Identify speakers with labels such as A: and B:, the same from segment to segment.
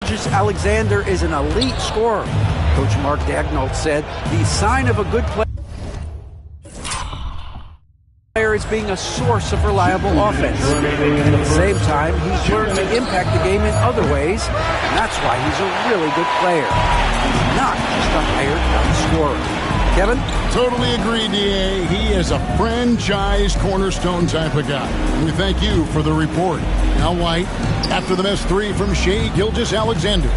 A: Alexander is an elite scorer. Coach Mark Daigneault said the sign of a good player is being a source of reliable offense. And at the same time, he's learned to impact the game in other ways, and that's why he's a really good player. He's not just a hired scorer. Kevin?
B: Totally agree, D.A. He is a franchise cornerstone type of guy. We thank you for the report. Now White, after the missed three from Shai Gilgeous-Alexander.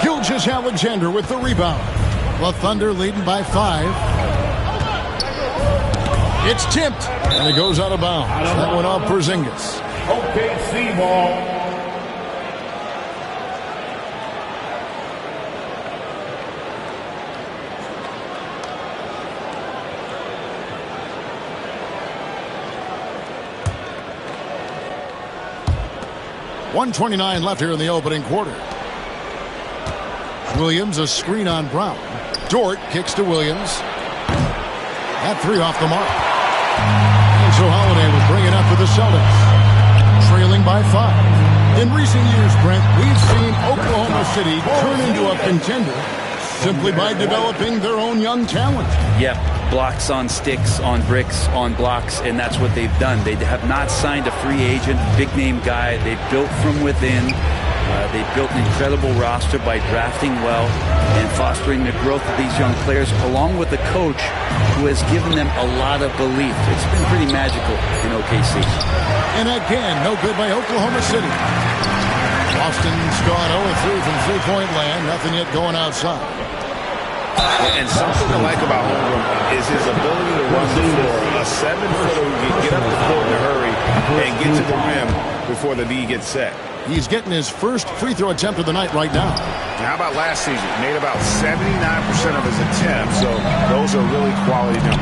B: Gilgeous-Alexander with the rebound. The Thunder leading by 5. It's tipped, and it goes out of bounds. That one off Porzingis.
C: OKC ball.
B: .129 left here in the opening quarter. Williams, a screen on Brown. Dort kicks to Williams. That three off the mark. And so Holiday will bring it up for the Celtics. Trailing by 5. In recent years, Brent, we've seen Oklahoma City turn into a contender simply by developing their own young talent.
D: Yep, blocks on sticks, on bricks, on blocks, and that's what they've done. They have not signed a free agent, big-name guy. They've built from within. They've built an incredible roster by drafting well and fostering the growth of these young players, along with a coach who has given them a lot of belief. It's been pretty magical in OKC.
B: And again, no good by Oklahoma City. Boston's gone 0-3 from three-point land. Nothing yet going outside.
E: And something I like about Holmgren is his ability to run the floor. A 7-footer who can get up the court in a hurry and get to the rim before the D gets set.
B: He's getting his first free throw attempt of the night right now.
E: How about last season? Made about 79% of his attempts, so those are really quality numbers.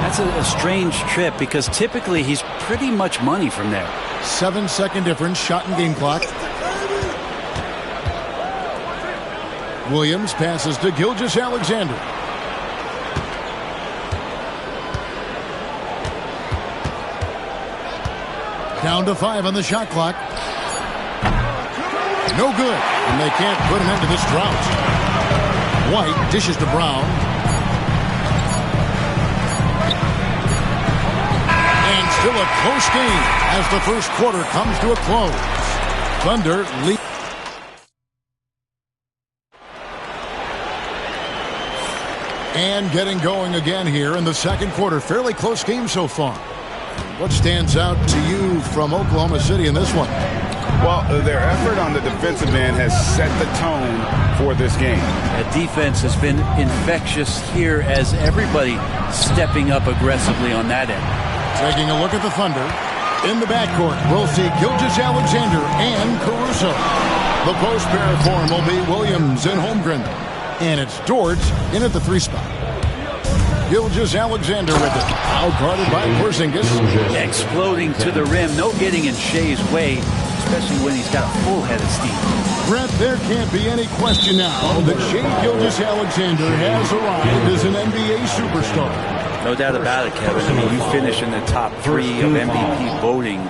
D: That's a strange trip because typically he's pretty much money from there.
B: 7-second difference, shot and game clock. Williams passes to Gilgeous-Alexander. Down to 5 on the shot clock. No good, and they can't put him into this drought. White dishes to Brown. And still a close game as the first quarter comes to a close. Thunder lead. And getting going again here in the second quarter. Fairly close game so far. What stands out to you from Oklahoma City in this one?
E: Well, their effort on the defensive end has set the tone for this game.
D: The defense has been infectious here as everybody stepping up aggressively on that end.
B: Taking a look at the Thunder. In the backcourt, we'll see Gilgeous-Alexander and Caruso. The post pair form will be Williams and Holmgren. And it's Dort in at the 3 spot. Gilgeous-Alexander with it. Out-guarded by Porzingis.
D: Exploding to the rim. No getting in Shai's way, especially when he's got a full head of steam.
B: Brett, there can't be any question now that Shai Gilgeous-Alexander has arrived as an NBA superstar.
D: No doubt about it, Kevin. I mean, you finish in the top 3 of MVP voting.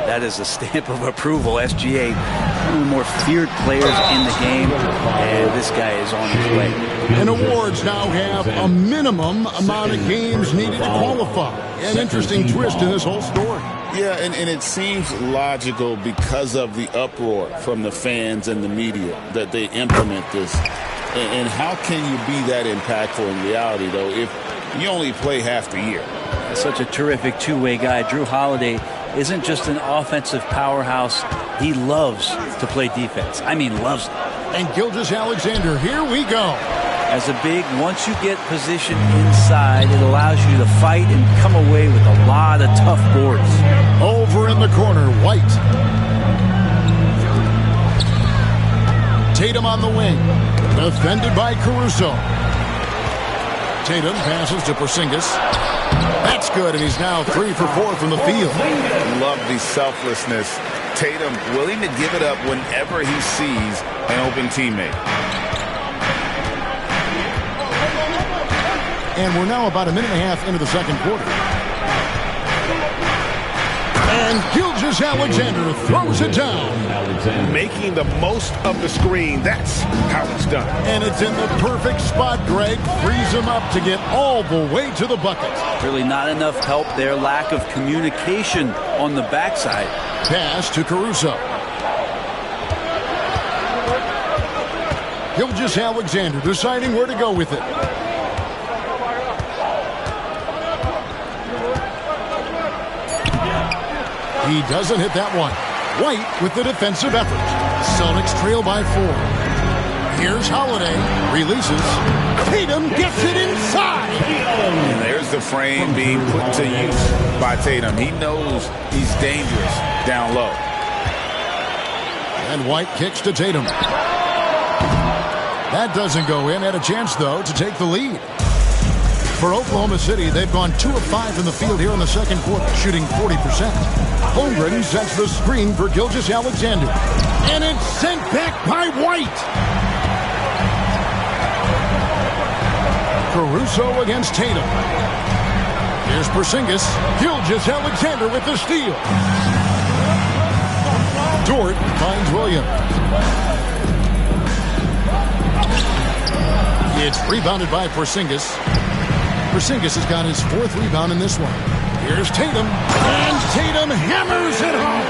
D: That is a stamp of approval. SGA, one of the more feared players in the game, and this guy is on his way.
B: And awards now have a minimum amount of games needed to qualify. An interesting twist in this whole story.
E: Yeah, and it seems logical because of the uproar from the fans and the media that they implement this. And how can you be that impactful in reality, though, if you only play half the year?
D: Such a terrific two-way guy. Drew Holiday isn't just an offensive powerhouse. He loves to play defense. I mean, loves it.
B: And Gilgeous-Alexander, here we go.
D: As a big, once you get positioned inside, it allows you to fight and come away with a lot of tough boards.
B: Over in the corner, White. Tatum on the wing. Defended by Caruso. Tatum passes to Porzingis. That's good, and he's now 3 for 4 from the field.
E: Love the selflessness. Tatum willing to give it up whenever he sees an open teammate.
B: And we're now about a minute and a half into the second quarter. And Gilgeous-Alexander throws it down.
C: Making the most of the screen. That's how it's done.
B: And it's in the perfect spot, Greg. Frees him up to get all the way to the bucket.
D: Really not enough help there. Lack of communication on the backside.
B: Pass to Caruso. Gilgeous-Alexander deciding where to go with it. He doesn't hit that one. White with the defensive effort. Celtics trail by 4. Here's Holiday. Releases. Tatum gets it inside.
E: And there's the frame being put to use by Tatum. He knows he's dangerous down low.
B: And White kicks to Tatum. That doesn't go in. Had a chance, though, to take the lead. For Oklahoma City, they've gone 2 of 5 in the field here in the second quarter, shooting 40%. Holmgren sets the screen for Gilgeous-Alexander. And it's sent back by White. Caruso against Tatum. Here's Porzingis. Gilgeous-Alexander with the steal. Dort finds Williams. It's rebounded by Porzingis. Porzingis has got his 4th rebound in this one. Here's Tatum. And Tatum hammers it home.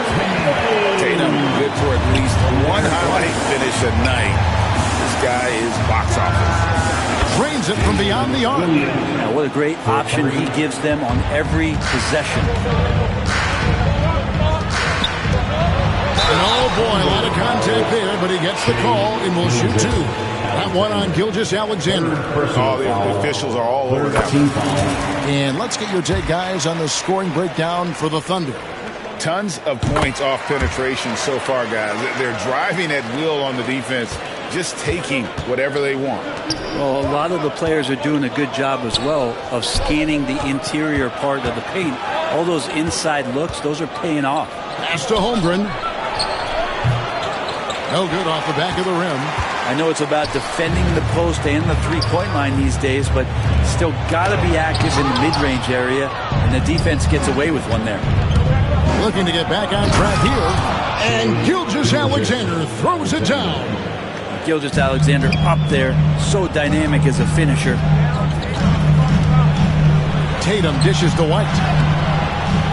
E: Tatum good for at least one highlight finish a night. This guy is box office.
B: Drains it from beyond the arc.
D: Now, what a great option he gives them on every possession.
B: And oh boy, a lot of contact there, but he gets the call and will shoot 2. That one on Gilgeous-Alexander.
E: All the officials are all over that one.
B: And let's get your take, guys, on the scoring breakdown for the Thunder.
E: Tons of points off penetration so far, guys. They're driving at will on the defense, just taking whatever they want.
D: Well, a lot of the players are doing a good job as well of scanning the interior part of the paint. All those inside looks, those are paying off.
B: Pass to Holmgren. No good off the back of the rim.
D: I know it's about defending the post and the three-point line these days, but still got to be active in the mid-range area, and the defense gets away with one there.
B: Looking to get back on track here, and Gilgeous-Alexander throws it down.
D: Gilgeous-Alexander up there, so dynamic as a finisher.
B: Tatum dishes to White.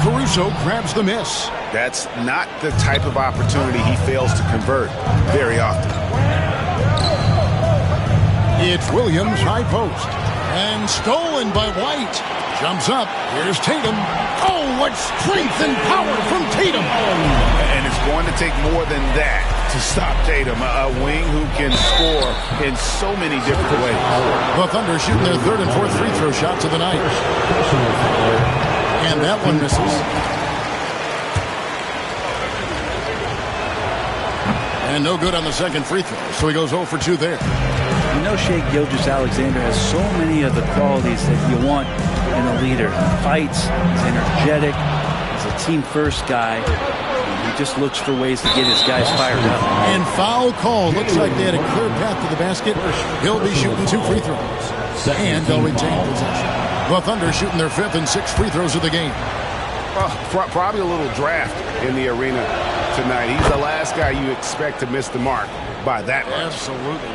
B: Caruso grabs the miss.
C: That's not the type of opportunity he fails to convert very often.
B: It's Williams, high post. And stolen by White. Jumps up. Here's Tatum. Oh, what strength and power from Tatum.
E: And it's going to take more than that to stop Tatum, a wing who can score in so many different ways.
B: The Thunder shooting their 3rd and 4th free throw shots of the night. And that one misses. And no good on the second free throw, so he goes 0 for 2 there.
D: You know, Shai Gilgeous-Alexander has so many of the qualities that you want in a leader. He fights, he's energetic, he's a team-first guy. He just looks for ways to get his guys fired up.
B: And foul call. Looks like they had a clear path to the basket. He'll be shooting 2 free throws. And they'll retain possession. The Thunder shooting their 5th and 6th free throws of the game.
C: Probably a little draft in the arena tonight. He's the last guy you expect to miss the mark by that much.
B: Absolutely.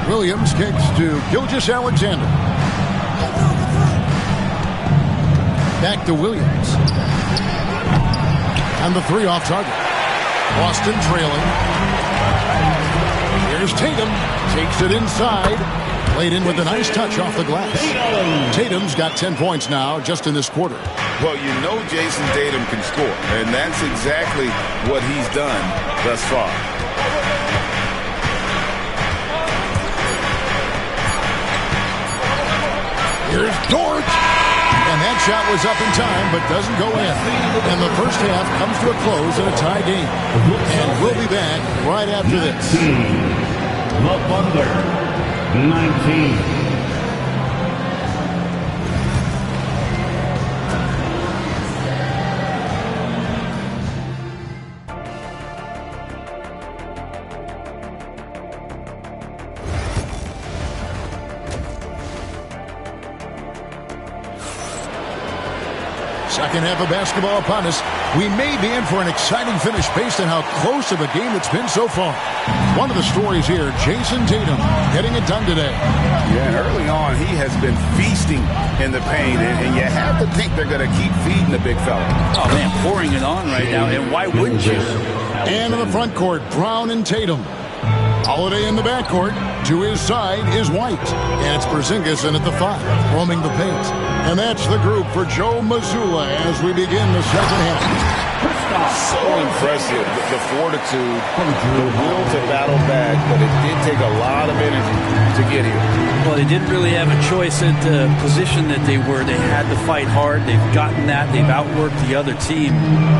B: Williams kicks to Gilgeous-Alexander. Back to Williams. And the 3 off target. Boston trailing. Here's Tatum. Takes it inside. Played in with a nice touch off the glass. Tatum's got 10 points now just in this quarter.
E: Well, you know Jason Tatum can score, and that's exactly what he's done thus far.
B: Here's Dort. And that shot was up in time, but doesn't go in. And the first half comes to a close in a tie game. And we'll be back right after this.
F: The Thunder, 19.
B: Second half of basketball upon us. We may be in for an exciting finish based on how close of a game it's been so far. One of the stories here, Jason Tatum getting it done today.
C: Yeah, and early on, he has been feasting in the paint, and you have to think they're going to keep feeding the big fella.
D: Oh, man, pouring it on right now, and why wouldn't you?
B: And in the front court, Brown and Tatum. Holiday in the backcourt. To his side is White. And it's Porzingis in at the 5, roaming the paint. And that's the group for Joe Mazzulla as we begin the second half.
E: So impressive, the fortitude, the will to battle back, but it did take a lot of energy to get here.
D: Well, they didn't really have a choice at the position that they were. They had to fight hard. They've gotten that. They've outworked the other team,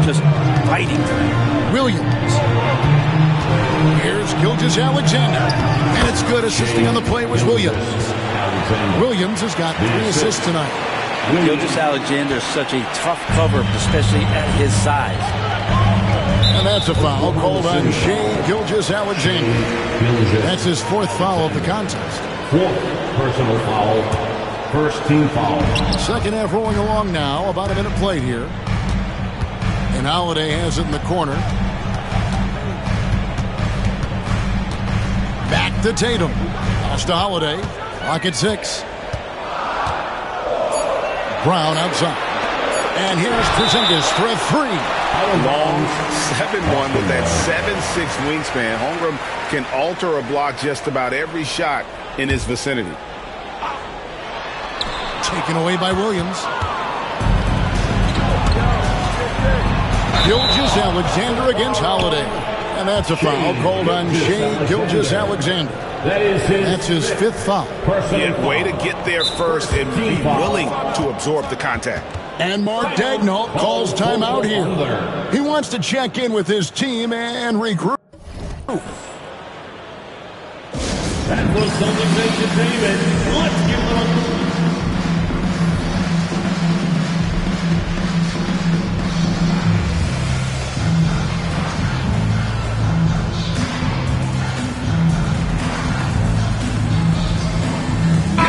D: just fighting for it.
B: Williams. Here's Gilgeous-Alexander. And it's good. Assisting on the play was Williams. Williams has got 3 assists tonight.
D: Gilgeous-Alexander is such a tough cover, especially at his size.
B: And that's a foul called on Shai Gilgeous-Alexander. That's his 4th foul of the contest.
F: 4th personal foul. First team foul.
B: Second half rolling along now. About a minute played here. And Holiday has it in the corner. Back to Tatum. Pass to Holiday. Clock at 6. Brown outside. And here's Porzingis for a 3.
C: Long 7'1" with that 7'6" wingspan. Holmgren can alter a block just about every shot in his vicinity.
B: Taken away by Williams. Gilgeous-Alexander against Holiday. And that's a foul called on Shai Gilgeous-Alexander. That's his 5th foul.
C: Yeah, way to get there first and be willing to absorb the contact.
B: And Mark Daigneault calls timeout here. He wants to check in with his team and regroup.
F: That was something they should name it. Let's give them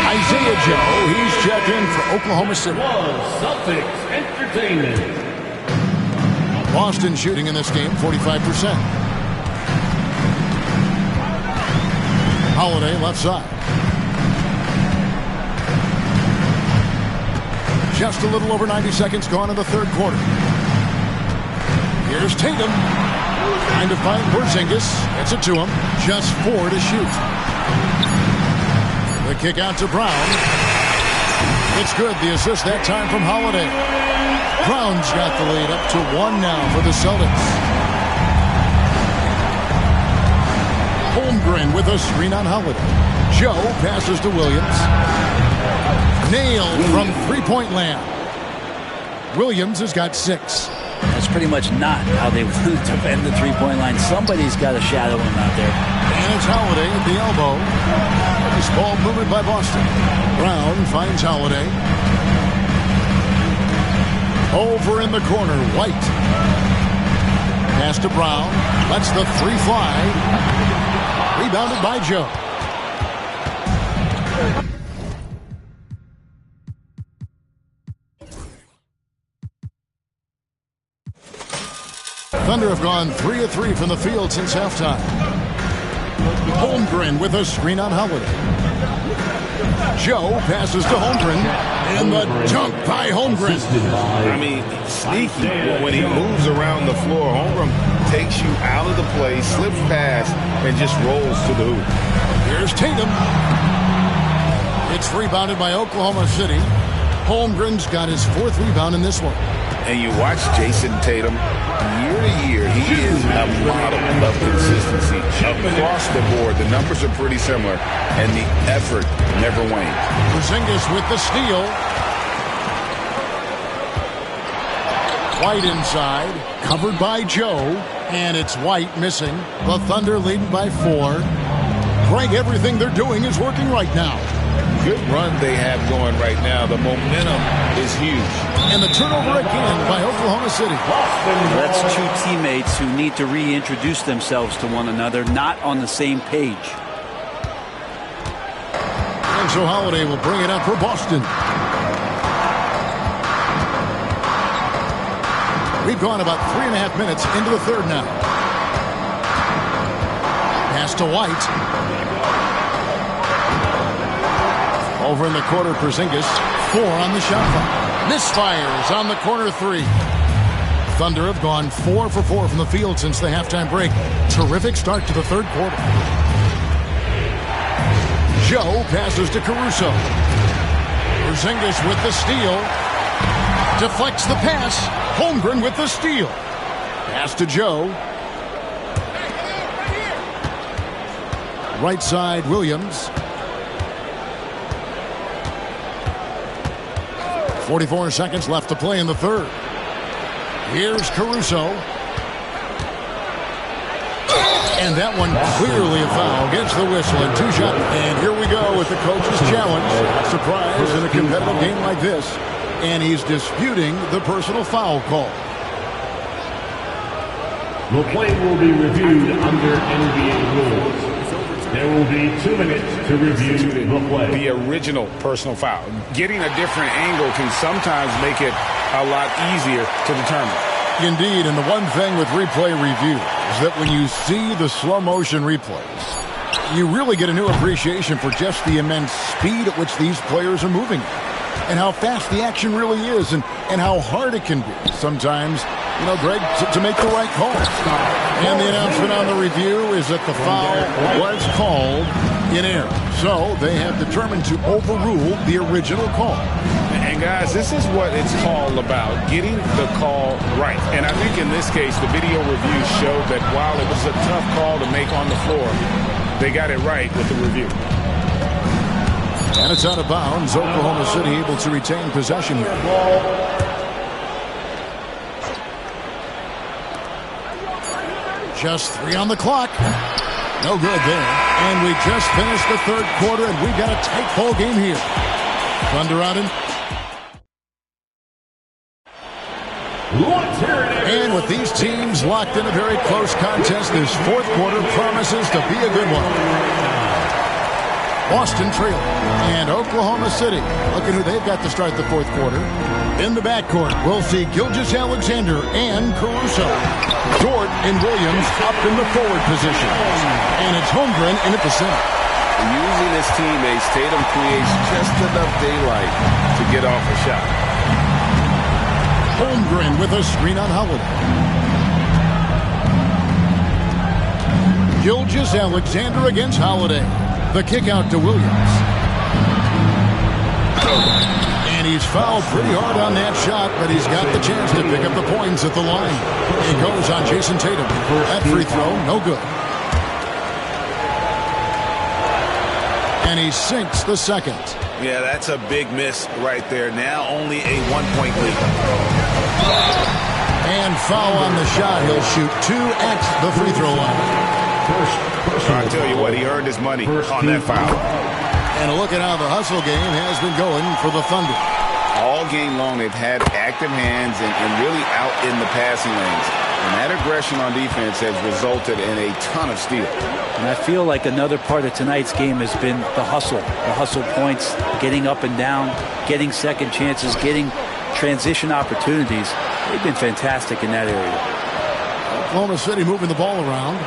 B: Isaiah Joe, he's checked in for Oklahoma City.
F: Celtics Entertainment.
B: Boston shooting in this game, 45%. Holiday left side. Just a little over 90 seconds gone in the 3rd quarter. Here's Tatum. Trying to find Porzingis. Gets it to him. Just 4 to shoot. The kick out to Brown. It's good. The assist that time from Holiday. Brown's got the lead up to 1 now for the Celtics. Holmgren with a screen on Holiday. Joe passes to Williams. Nailed from 3-point land. Williams has got 6.
D: That's pretty much not how they would defend the 3-point line. Somebody's got to shadow him out there.
B: And it's Holiday at the elbow. This ball movement by Boston. Brown finds Holiday. Over in the corner, White. Pass to Brown. Lets the 3 fly. Rebounded by Joe. Thunder have gone 3 of 3 from the field since halftime. Holmgren with a screen on Holiday. Joe passes to Holmgren. And the dunk by Holmgren.
C: I mean, sneaky. When he moves around the floor, Holmgren takes you out of the play, slips past, and just rolls to the hoop.
B: Here's Tatum. It's rebounded by Oklahoma City. Holmgren's got his 4th rebound in this one.
C: And you watch Jason Tatum, year to year, he is a model of consistency. Across the board, the numbers are pretty similar, and the effort never wanes.
B: Porzingis with the steal. White inside, covered by Joe, and it's White missing. The Thunder leading by 4. Greg, everything they're doing is working right now.
E: Good run they have going right now. The momentum is huge.
B: And the turnover again by Oklahoma City.
D: That's 2 teammates who need to reintroduce themselves to one another, not on the same page.
B: And so Holiday will bring it up for Boston. We've gone about 3.5 minutes into the third now. Pass to White. Over in the corner, Porzingis. 4 on the shot clock. Misfires on the corner 3. Thunder have gone 4 for 4 from the field since the halftime break. Terrific start to the third quarter. Joe passes to Caruso. Porzingis with the steal. Deflects the pass. Holmgren with the steal. Pass to Joe. Right side, Williams. 44 seconds left to play in the third. Here's Caruso. And that one clearly a foul. Gets the whistle and 2 shots. And here we go with the coach's challenge. Surprise in a competitive game like this. And he's disputing the personal foul call.
F: The play will be reviewed under NBA rules. There will be 2 minutes to review the play.
C: The original personal foul. Getting a different angle can sometimes make it a lot easier to determine.
B: Indeed, and the one thing with replay review is that when you see the slow motion replays, you really get a new appreciation for just the immense speed at which these players are moving and how fast the action really is and how hard it can be sometimes, you know, Greg, to make the right call. And the announcement on the review is that the foul was called in error. So they have determined to overrule the original call.
C: And guys, this is what it's all about, getting the call right. And I think in this case, the video review showed that while it was a tough call to make on the floor, they got it right with the review.
B: And it's out of bounds. Oklahoma City able to retain possession here. Just 3 on the clock. No good there. And we just finished the third quarter, and we've got a tight ball game here. Thunder out in. And with these teams locked in a very close contest, this fourth quarter promises to be a good one. Boston trailing. And Oklahoma City. Look at who they've got to start the fourth quarter. In the backcourt, we'll see Gilgeous-Alexander and Caruso. Dort and Williams up in the forward position. And it's Holmgren in at the center.
C: Using his teammates, Tatum creates just enough daylight to get off a shot.
B: Holmgren with a screen on Holiday. Gilgeous-Alexander against Holiday. The kick out to Williams. And he's fouled pretty hard on that shot, but he's got the chance to pick up the points at the line. He goes on Jason Tatum. That free throw, no good. And he sinks the second.
C: Yeah, that's a big miss right there. Now only a 1-point lead.
B: And foul on the shot. He'll shoot 2 at the free throw line.
C: I tell you what, he earned his money on that foul.
B: And a look at how the hustle game has been going for the Thunder.
C: All game long, they've had active hands and really out in the passing lanes. And that aggression on defense has resulted in a ton of steals.
D: And I feel like another part of tonight's game has been the hustle points, getting up and down, getting second chances, getting transition opportunities. They've been fantastic in that area.
B: Oklahoma City moving the ball around.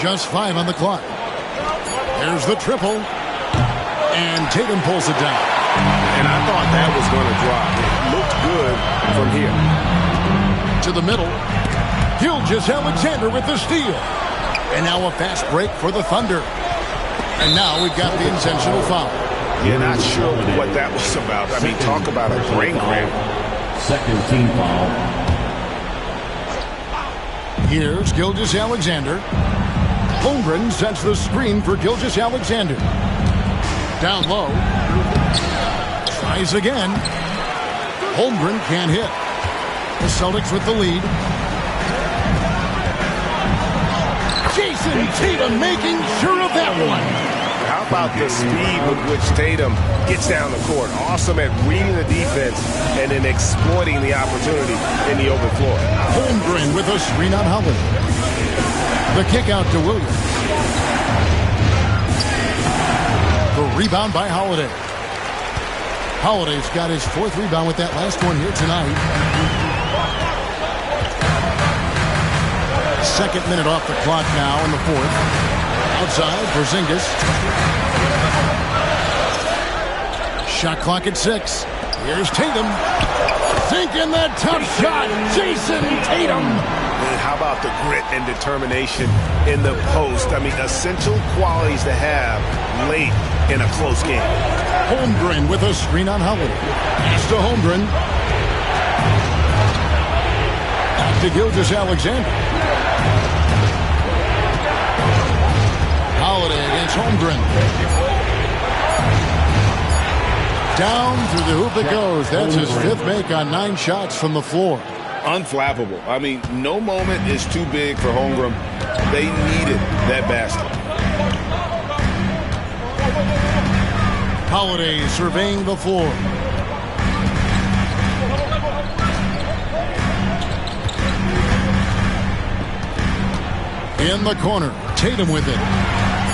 B: Just 5 on the clock. There's the triple. And Tatum pulls it down.
C: And I thought that was going to drop. It looked good from here.
B: To the middle. Gilgeous-Alexander with the steal. And now a fast break for the Thunder. And now we've got the intentional foul.
C: You're not sure what that was about. I mean, talk about a brain cramp.
F: Second team foul.
B: Here's Gilgeous-Alexander. Holmgren sets the screen for Gilgeous-Alexander. Down low. Tries again. Holmgren can't hit. The Celtics with the lead. Jason Tatum making sure of that one.
C: How about the speed with which Tatum gets down the court? Awesome at reading the defense and then exploiting the opportunity in the open floor.
B: Holmgren with a screen on Holiday. The kick out to Williams. The rebound by Holiday. Holiday's got his 4th rebound with that last one here tonight. Second minute off the clock now in the fourth. Outside, Porzingis. Shot clock at 6. Here's Tatum. Sinking that tough shot. Jason Tatum.
G: And how about the grit and determination in the post? I mean, essential qualities to have late in a close game.
B: Holmgren with a screen on Holiday. Pass to Holmgren. Back to Gilgeous-Alexander. Holiday against Holmgren. Down through the hoop it goes. That's his 5th make on 9 shots from the floor.
E: Unflappable. I mean, no moment is too big for Holmgren. They needed that basket.
B: Holiday surveying the floor. In the corner, Tatum with it.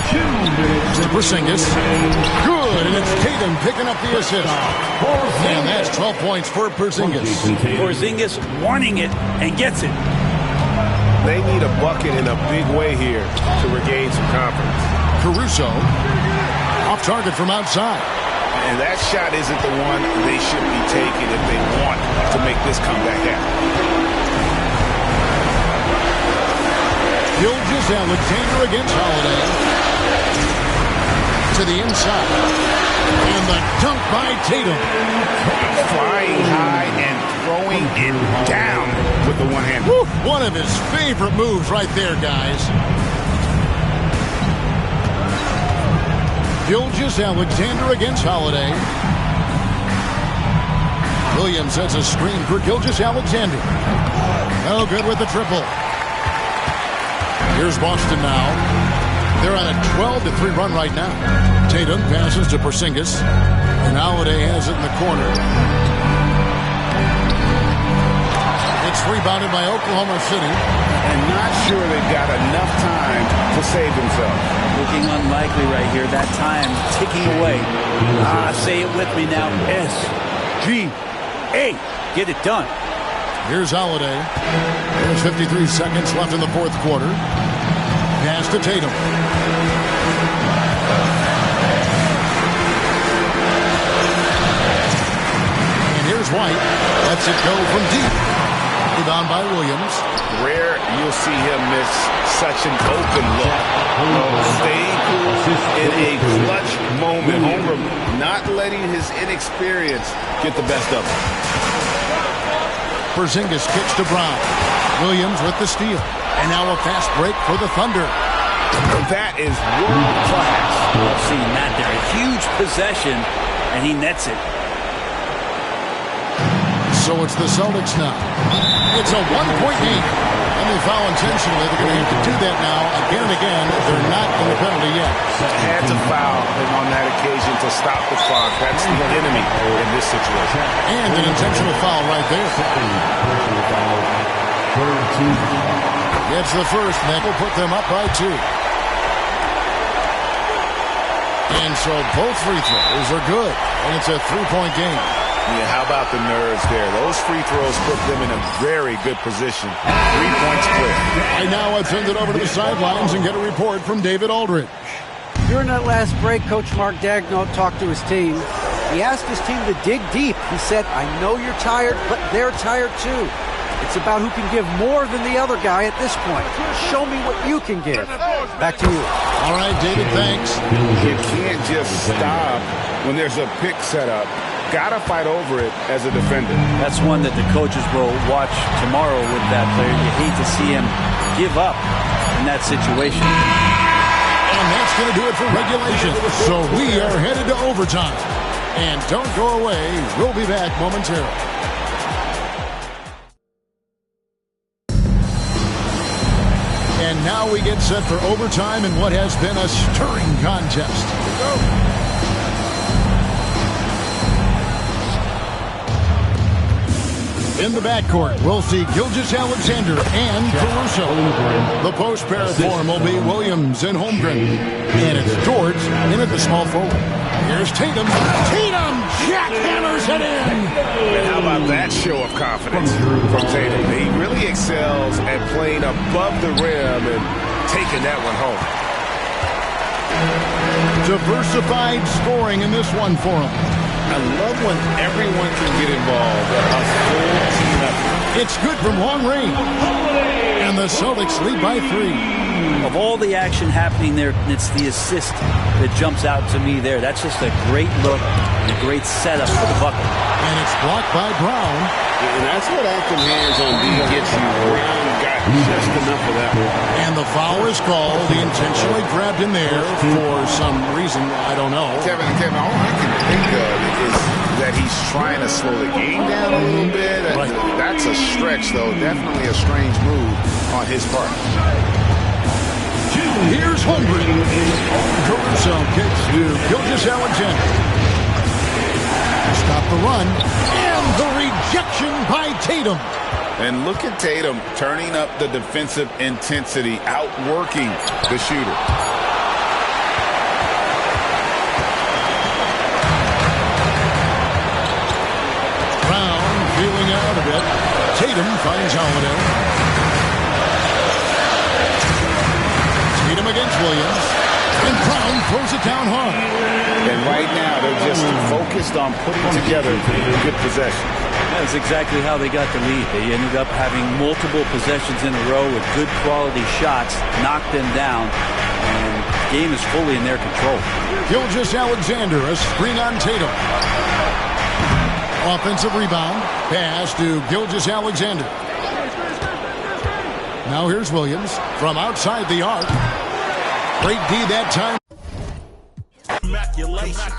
B: To Porzingis. Good, and it's Tatum picking up the assist. And that's 12 points for Porzingis.
D: Porzingis wanting it and gets it.
G: They need a bucket in a big way here to regain some confidence.
B: Caruso. Off target from outside.
E: And that shot isn't the one they should be taking if they want to make this comeback happen.
B: Gilgeous-Alexander against Holiday. To the inside. And the dunk by Tatum.
E: Flying high and throwing it down with the one-hand.
B: One of his favorite moves right there, guys. Gilgeous-Alexander against Holiday. Williams sets a screen for Gilgeous-Alexander. No good with the triple. Here's Boston now. They're on a 12-3 run right now. Tatum passes to Porzingis. And Holiday has it in the corner. It's rebounded by Oklahoma City.
E: And not sure they've got enough time to save themselves.
D: Looking unlikely right here. That time ticking away. Say it with me now. SGA. Get it done.
B: Here's Holiday. There's 53 seconds left in the fourth quarter. Pass to Tatum. And here's White. Lets it go from deep. Rebound by Williams.
E: Rare you'll see him miss such an open look. Staying cool in a clutch moment. Holmgren not letting his inexperience get the best of him.
B: Porzingis kicks to Brown. Williams with the steal. And now a fast break for the Thunder.
E: That is world class.
D: I've seen that there. A huge possession, and he nets it.
B: So it's the Celtics now. It's a one-point game. And they foul intentionally. They're going to have to do that now again and again. They're not in the penalty yet.
E: Had to foul him on that occasion to stop the clock. That's the enemy in this situation.
B: And an intentional foul right there. Gets the first, and that will put them up by 2. And so both free throws are good. And it's a 3-point game.
E: Yeah, how about the nerves there? Those free throws put them in a very good position. 3 points clear.
B: Right now, I've send it over to the sidelines and get a report from David Aldridge.
A: During that last break, Coach Mark Daigneault talked to his team. He asked his team to dig deep. He said, I know you're tired, but they're tired too. It's about who can give more than the other guy at this point. Show me what you can give. Back to you.
B: All right, David, thanks.
E: You can't just stop when there's a pick set up. Gotta fight over it as a defender.
D: That's one that the coaches will watch tomorrow with that player. You hate to see him give up in that situation.
B: And that's going to do it for regulation. So we are headed to overtime. And don't go away. We'll be back momentarily. And now we get set for overtime in what has been a stirring contest. Here we go. In the backcourt, we'll see Gilgeous-Alexander and Caruso. The post pair form will be Williams and Holmgren. And it's George in at the small forward. Here's Tatum. Tatum jackhammers it in.
G: And how about that show of confidence from Tatum? He really excels at playing above the rim and taking that one home.
B: Diversified scoring in this one for him.
E: I love when everyone can get involved. A full team effort.
B: It's good from long range. And the Celtics lead by 3.
D: Of all the action happening there, it's the assist that jumps out to me there. That's just a great look and a great setup for the bucket.
B: And it's blocked by Brown.
E: And that's what active hands on D gets you. Brown got just enough of that one.
B: And the foul is called. He intentionally grabbed him there for some reason. I don't know.
C: Kevin, all I can think of is that he's trying to slow the game down a little bit.
B: Right.
C: That's a stretch, though. Definitely a strange move on his part.
B: Here's Holmgren. Caruso kicks to Gilgeous-Alexander. Stop the run. And the rejection by Tatum.
C: And look at Tatum turning up the defensive intensity, outworking the shooter.
B: Brown feeling out a bit. Tatum finds Holiday. Tatum against Williams. And Brown throws it down hard.
C: And right now, they're just focused on putting together good possession.
D: That's exactly how they got the lead. They ended up having multiple possessions in a row with good quality shots, knocked them down, and the game is fully in their control.
B: Gilgeous-Alexander, a screen on Tatum. Offensive rebound, pass to Gilgeous-Alexander. Now here's Williams from outside the arc. Great D that time.
H: Immaculation.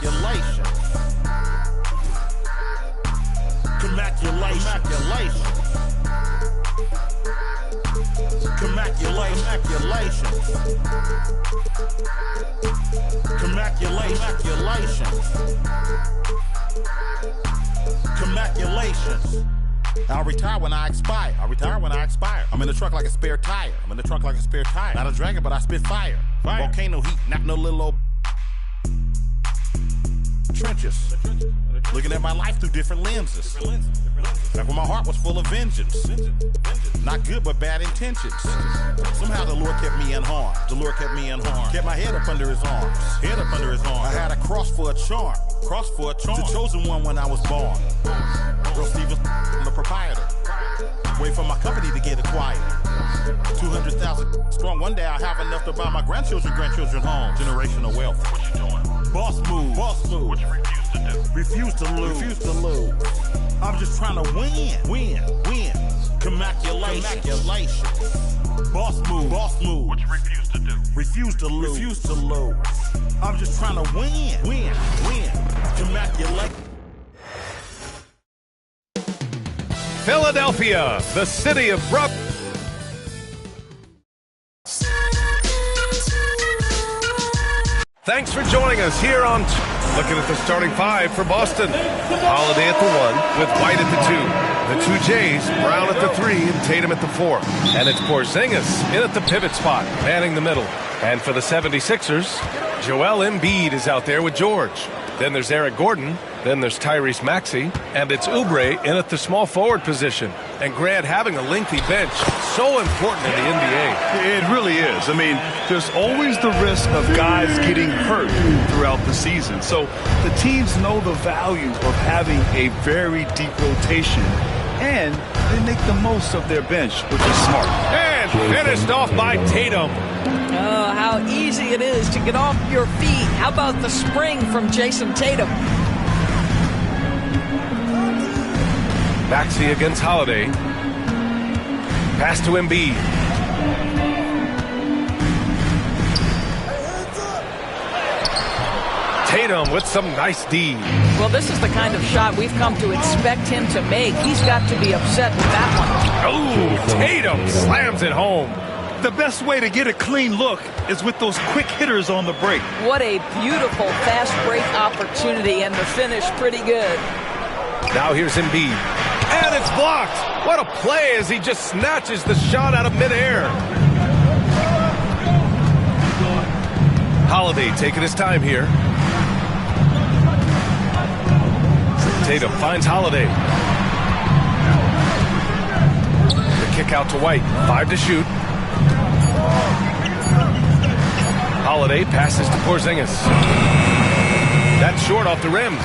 H: I'll retire when I expire. I'm in the truck like a spare tire. Not a dragon, but I spit fire. Volcano heat, not no little old trenches. Looking at my life through different lenses. Back when my heart was full of vengeance. Not good, but bad intentions. Somehow the Lord kept me unharmed. Kept my head up under his arms. I had a cross for a charm. The chosen one when I was born. Earl Stevens, the proprietor. Wait for my company to get acquired. 200,000 strong. One day I'll have enough to buy my grandchildren homes. Generational wealth. What you doing? Boss move. What you refuse to do? Refuse to lose. I'm just trying to win. Commaculation. Boss move. What you refuse to do? Refuse to lose. I'm just trying to win. Commaculate.
I: Philadelphia, the city of Brook. Thanks for joining us here on looking at the starting 5 for Boston. Holiday at the 1 with White at the 2. The 2 Jays, Brown at the 3 and Tatum at the 4. And it's Porzingis in at the pivot spot, manning the middle. And for the 76ers, Joel Embiid is out there with George. Then there's Eric Gordon. Then there's Tyrese Maxey. And it's Oubre in at the small forward position. And Grant, having a lengthy bench, so important in the NBA.
J: It really is. I mean, there's always the risk of guys getting hurt throughout the season. So the teams know the value of having a very deep rotation. And they make the most of their bench, which is smart.
I: And finished off by Tatum.
K: Oh, how easy it is to get off your feet. How about the spring from Jason Tatum?
I: Maxey against Holiday. Pass to Embiid. Tatum with some nice D.
K: Well, this is the kind of shot we've come to expect him to make. He's got to be upset with that one.
I: Oh, Tatum slams it home.
J: The best way to get a clean look is with those quick hitters on the break.
K: What a beautiful fast break opportunity, and the finish pretty good.
I: Now here's Embiid. And it's blocked. What a play as he just snatches the shot out of midair. Holiday taking his time here. Tatum finds Holiday. The kick out to White. 5 to shoot. Holiday passes to Porzingis. That's short off the rim.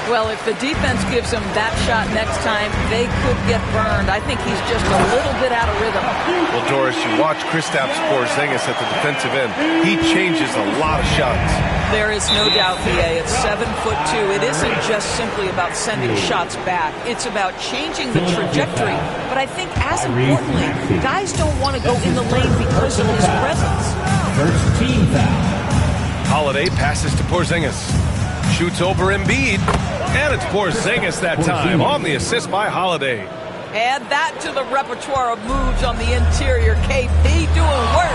K: Well, if the defense gives him that shot next time, they could get burned. I think he's just a little bit out of rhythm.
I: Well, Doris, you watch Kristaps Porzingis at the defensive end. He changes a lot of shots.
K: There is no doubt, PA. It's 7'2". It isn't just simply about sending shots back. It's about changing the trajectory. But I think as importantly, guys don't want to go in the lane because of his presence.
F: First team foul.
I: Holiday passes to Porzingis. Shoots over Embiid. And it's Porzingis that time on the assist by Holiday.
K: Add that to the repertoire of moves on the interior. KP doing work.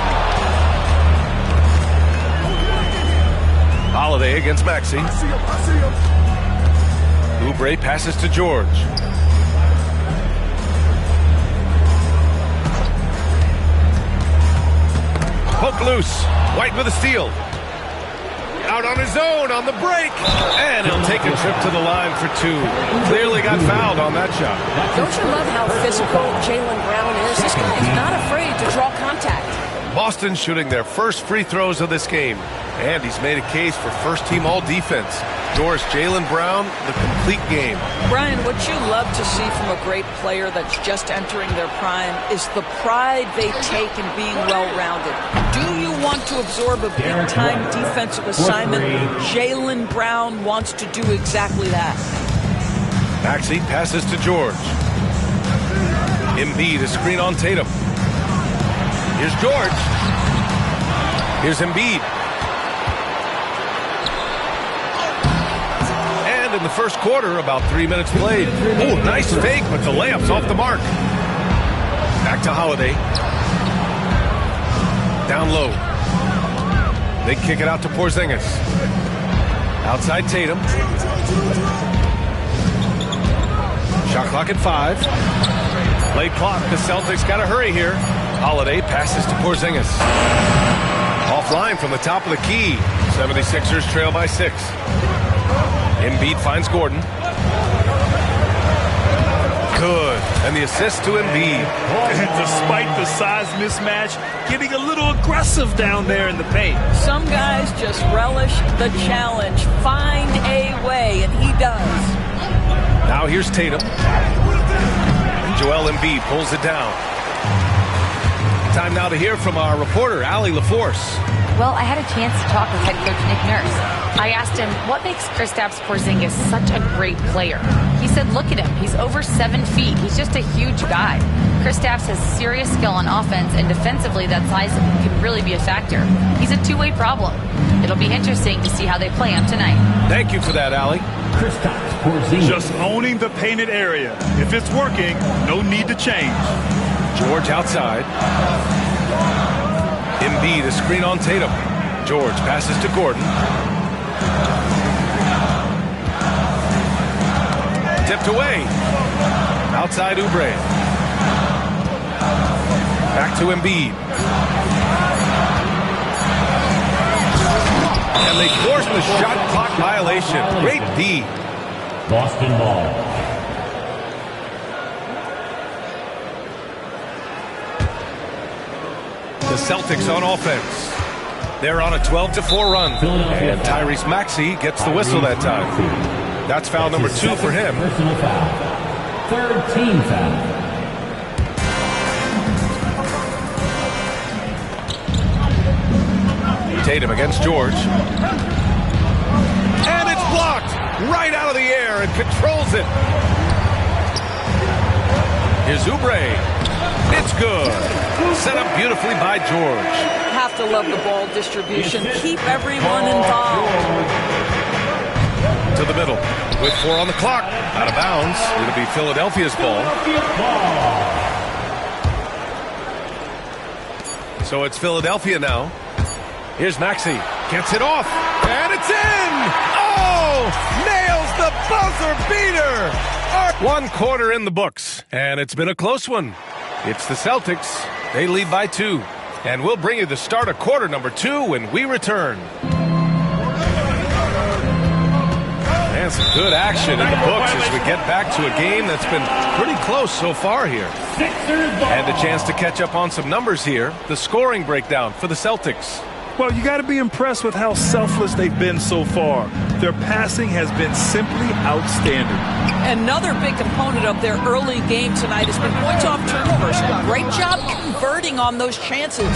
I: Holiday against Maxey. Oubre passes to George. Poke loose. White with a steal. Out on his own on the break. And he'll take a trip to the line for 2. Clearly got fouled on that shot.
L: Don't you love how physical Jaylen Brown is? This guy is not afraid to draw contact.
I: Boston shooting their first free throws of this game. And he's made a case for first-team all-defense. Doris, Jaylen Brown, the complete game.
K: Brian, what you love to see from a great player that's just entering their prime is the pride they take in being well-rounded. Do you want to absorb a big-time defensive assignment? Jaylen Brown wants to do exactly that.
I: Maxey passes to George. Embiid, a screen on Tatum. Here's George. Here's Embiid. And in the first quarter, about 3 minutes played. Oh, nice fake, but the layup's off the mark. Back to Holiday. Down low. They kick it out to Porzingis. Outside Tatum. Shot clock at 5. Late clock. The Celtics got to hurry here. Holiday passes to Porzingis. Offline from the top of the key. 76ers trail by 6. Embiid finds Gordon. Good. And the assist to Embiid.
J: And despite the size mismatch, getting a little aggressive down there in the paint.
K: Some guys just relish the challenge. Find a way, and he does.
I: Now here's Tatum. And Joel Embiid pulls it down. Time now to hear from our reporter, Allie LaForce.
M: Well, I had a chance to talk with head coach Nick Nurse. I asked him, what makes Kristaps Porzingis such a great player? He said, look at him. He's over 7 feet. He's just a huge guy. Kristaps has serious skill on offense, and defensively, that size can really be a factor. He's a two-way problem. It'll be interesting to see how they play him tonight.
I: Thank you for that, Allie.
F: Kristaps Porzingis.
J: Just owning the painted area. If it's working, no need to change.
I: George outside. Embiid, a screen on Tatum. George passes to Gordon. Tipped away. Outside Oubre. Back to Embiid. And they force the shot clock violation. Great D.
F: Boston ball.
I: The Celtics on offense. They're on a 12-4 run. And Tyrese Maxey gets the whistle that time. That's foul number 2 for him.
F: Personal foul. Third team foul.
I: Tatum against George. And it's blocked right out of the air and controls it. Here's Oubre. It's good. Set up beautifully by George.
K: Have to love the ball distribution. Keep everyone involved.
I: To the middle. With 4 on the clock. Out of bounds. It'll be Philadelphia's ball. So it's Philadelphia now. Here's Maxey. Gets it off. And it's in! Oh! Nails the the buzzer beater! One quarter in the books, and it's been a close one. It's the Celtics. They lead by 2. And we'll bring you the start of quarter number 2 when we return. And some good action in the books as we get back to a game that's been pretty close so far here. And a chance to catch up on some numbers here. The scoring breakdown for the Celtics.
J: Well, you got to be impressed with how selfless they've been so far. Their passing has been simply outstanding.
K: Another big component of their early game tonight has been points off turnovers. Great job converting on those chances.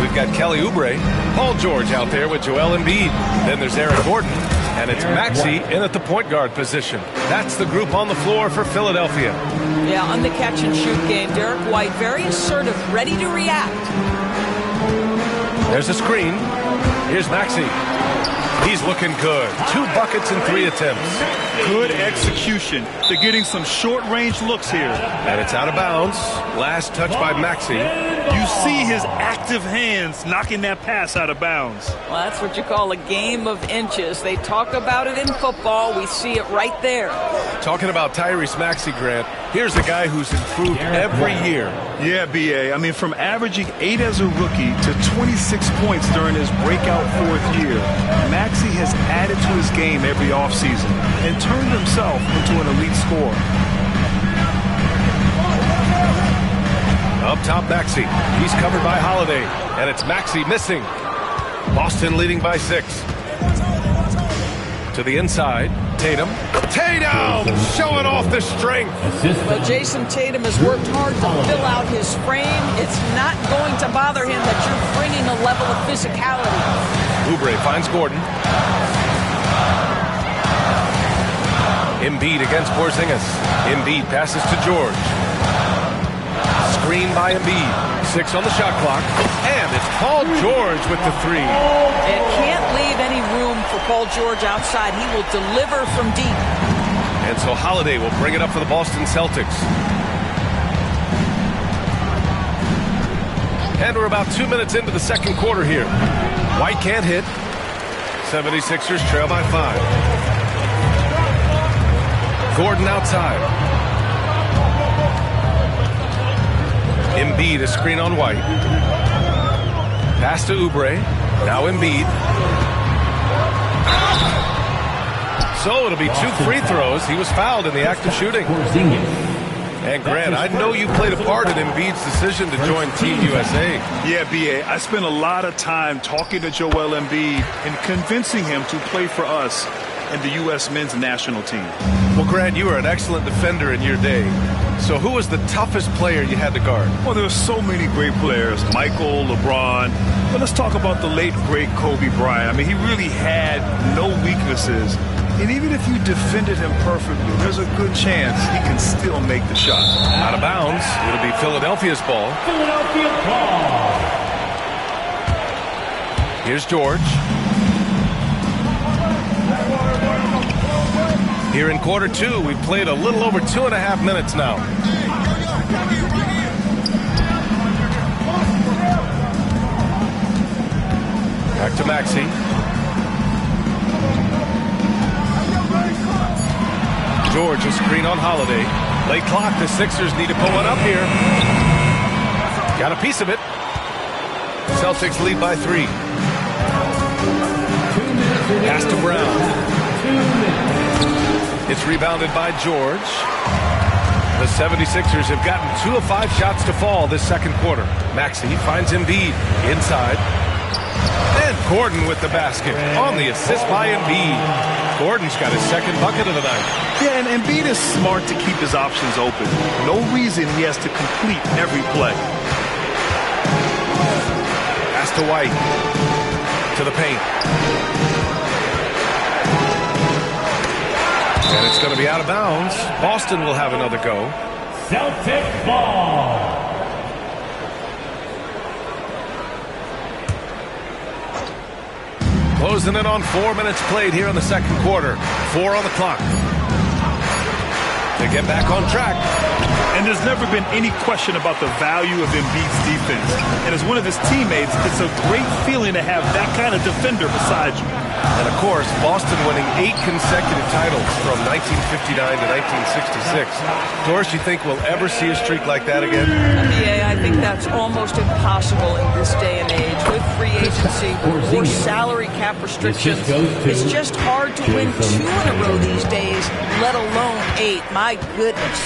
I: We've got Kelly Oubre, Paul George out there with Joel Embiid. Then there's Eric Gordon, and it's Maxey in at the point guard position. That's the group on the floor for Philadelphia.
K: Yeah, on the catch and shoot game, Derek White very assertive, ready to react.
I: There's a screen. Here's Maxey. He's looking good. 2 buckets in 3 attempts.
J: Good execution. They're getting some short-range looks here.
I: And it's out of bounds. Last touch by Maxey.
J: You see his active hands knocking that pass out of bounds.
K: Well, that's what you call a game of inches. They talk about it in football. We see it right there.
I: Talking about Tyrese Maxey, Grant, here's a guy who's improved every year.
J: Yeah, B.A. I mean, from averaging 8 as a rookie to 26 points during his breakout 4th year, Maxey has added to his game every offseason and turned himself into an elite scorer.
I: Up top, Maxey. He's covered by Holiday, and it's Maxey missing. Boston leading by 6. To the inside, Tatum. Tatum showing off the strength.
K: Well, Jason Tatum has worked hard to fill out his frame. It's not going to bother him that you're bringing a level of physicality.
I: Oubre finds Gordon. Embiid against Porzingis. Embiid passes to George. Screen by Embiid. 6 on the shot clock. And it's Paul George with the 3.
K: And can't leave any room for Paul George outside. He will deliver from deep.
I: And so Holiday will bring it up for the Boston Celtics. And we're about 2 minutes into the second quarter here. White can't hit. 76ers trail by 5. Gordon outside. Embiid, a screen on White. Pass to Oubre. Now Embiid. So it'll be 2 free throws. He was fouled in the act of shooting. And Grant, I know you played a part in Embiid's decision to join Team USA.
J: Yeah, B.A., I spent a lot of time talking to Joel Embiid and convincing him to play for us and the U.S. men's national team.
I: Well, Grant, you were an excellent defender in your day. So who was the toughest player you had to guard?
J: Well, there were so many great players. Michael, LeBron. But let's talk about the late, great Kobe Bryant. I mean, he really had no weaknesses. And even if you defended him perfectly, there's a good chance he can still make the shot.
I: Out of bounds. It'll be Philadelphia's ball.
F: Philadelphia ball.
I: Here's George. Here in quarter 2, we've played a little over 2.5 minutes now. Back to Maxey. George, a screen on Holiday. Late clock, the Sixers need to pull one up here. Got a piece of it. Celtics lead by 3. Pass to Brown. It's rebounded by George. The 76ers have gotten 2 of 5 shots to fall this second quarter. Maxey finds Embiid inside. And Gordon with the basket on the assist by Embiid. Gordon's got his second bucket of the night.
J: Yeah, and Embiid is smart to keep his options open. No reason he has to complete every play.
I: Pass to White. To the paint. And it's going to be out of bounds. Boston will have another go.
F: Celtic ball.
I: Closing in on 4 minutes played here in the second quarter. 4 on the clock. The get back on track.
J: And there's never been any question about the value of Embiid's defense. And as one of his teammates, it's a great feeling to have that kind of defender beside you.
I: And, of course, Boston winning 8 consecutive titles from 1959 to 1966. Doris, you think we'll ever see a streak like that again?
K: NBA, I think that's almost impossible in this day and age. With free agency, with salary cap restrictions, it's just hard to win 2 in a row these days, let alone 8. My goodness.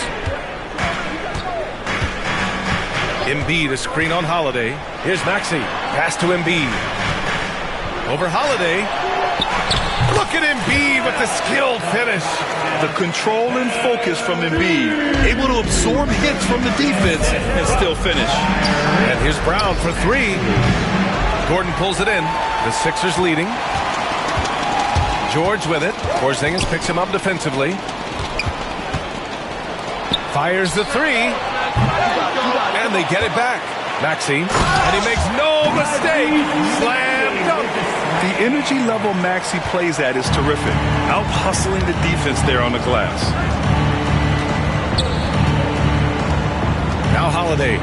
I: Embiid, a screen on Holiday. Here's Maxey. Pass to Embiid. Over Holiday. Look at Embiid with the skilled finish.
J: The control and focus from Embiid. Able to absorb hits from the defense and still finish.
I: And here's Brown for 3. Gordon pulls it in. The Sixers leading. George with it. Porzingis picks him up defensively. Fires the 3. And they get it back. Maxey. And he makes no mistake. Slam dunk.
J: The energy level Maxey plays at is terrific. Out hustling the defense there on the glass.
I: Now Holiday.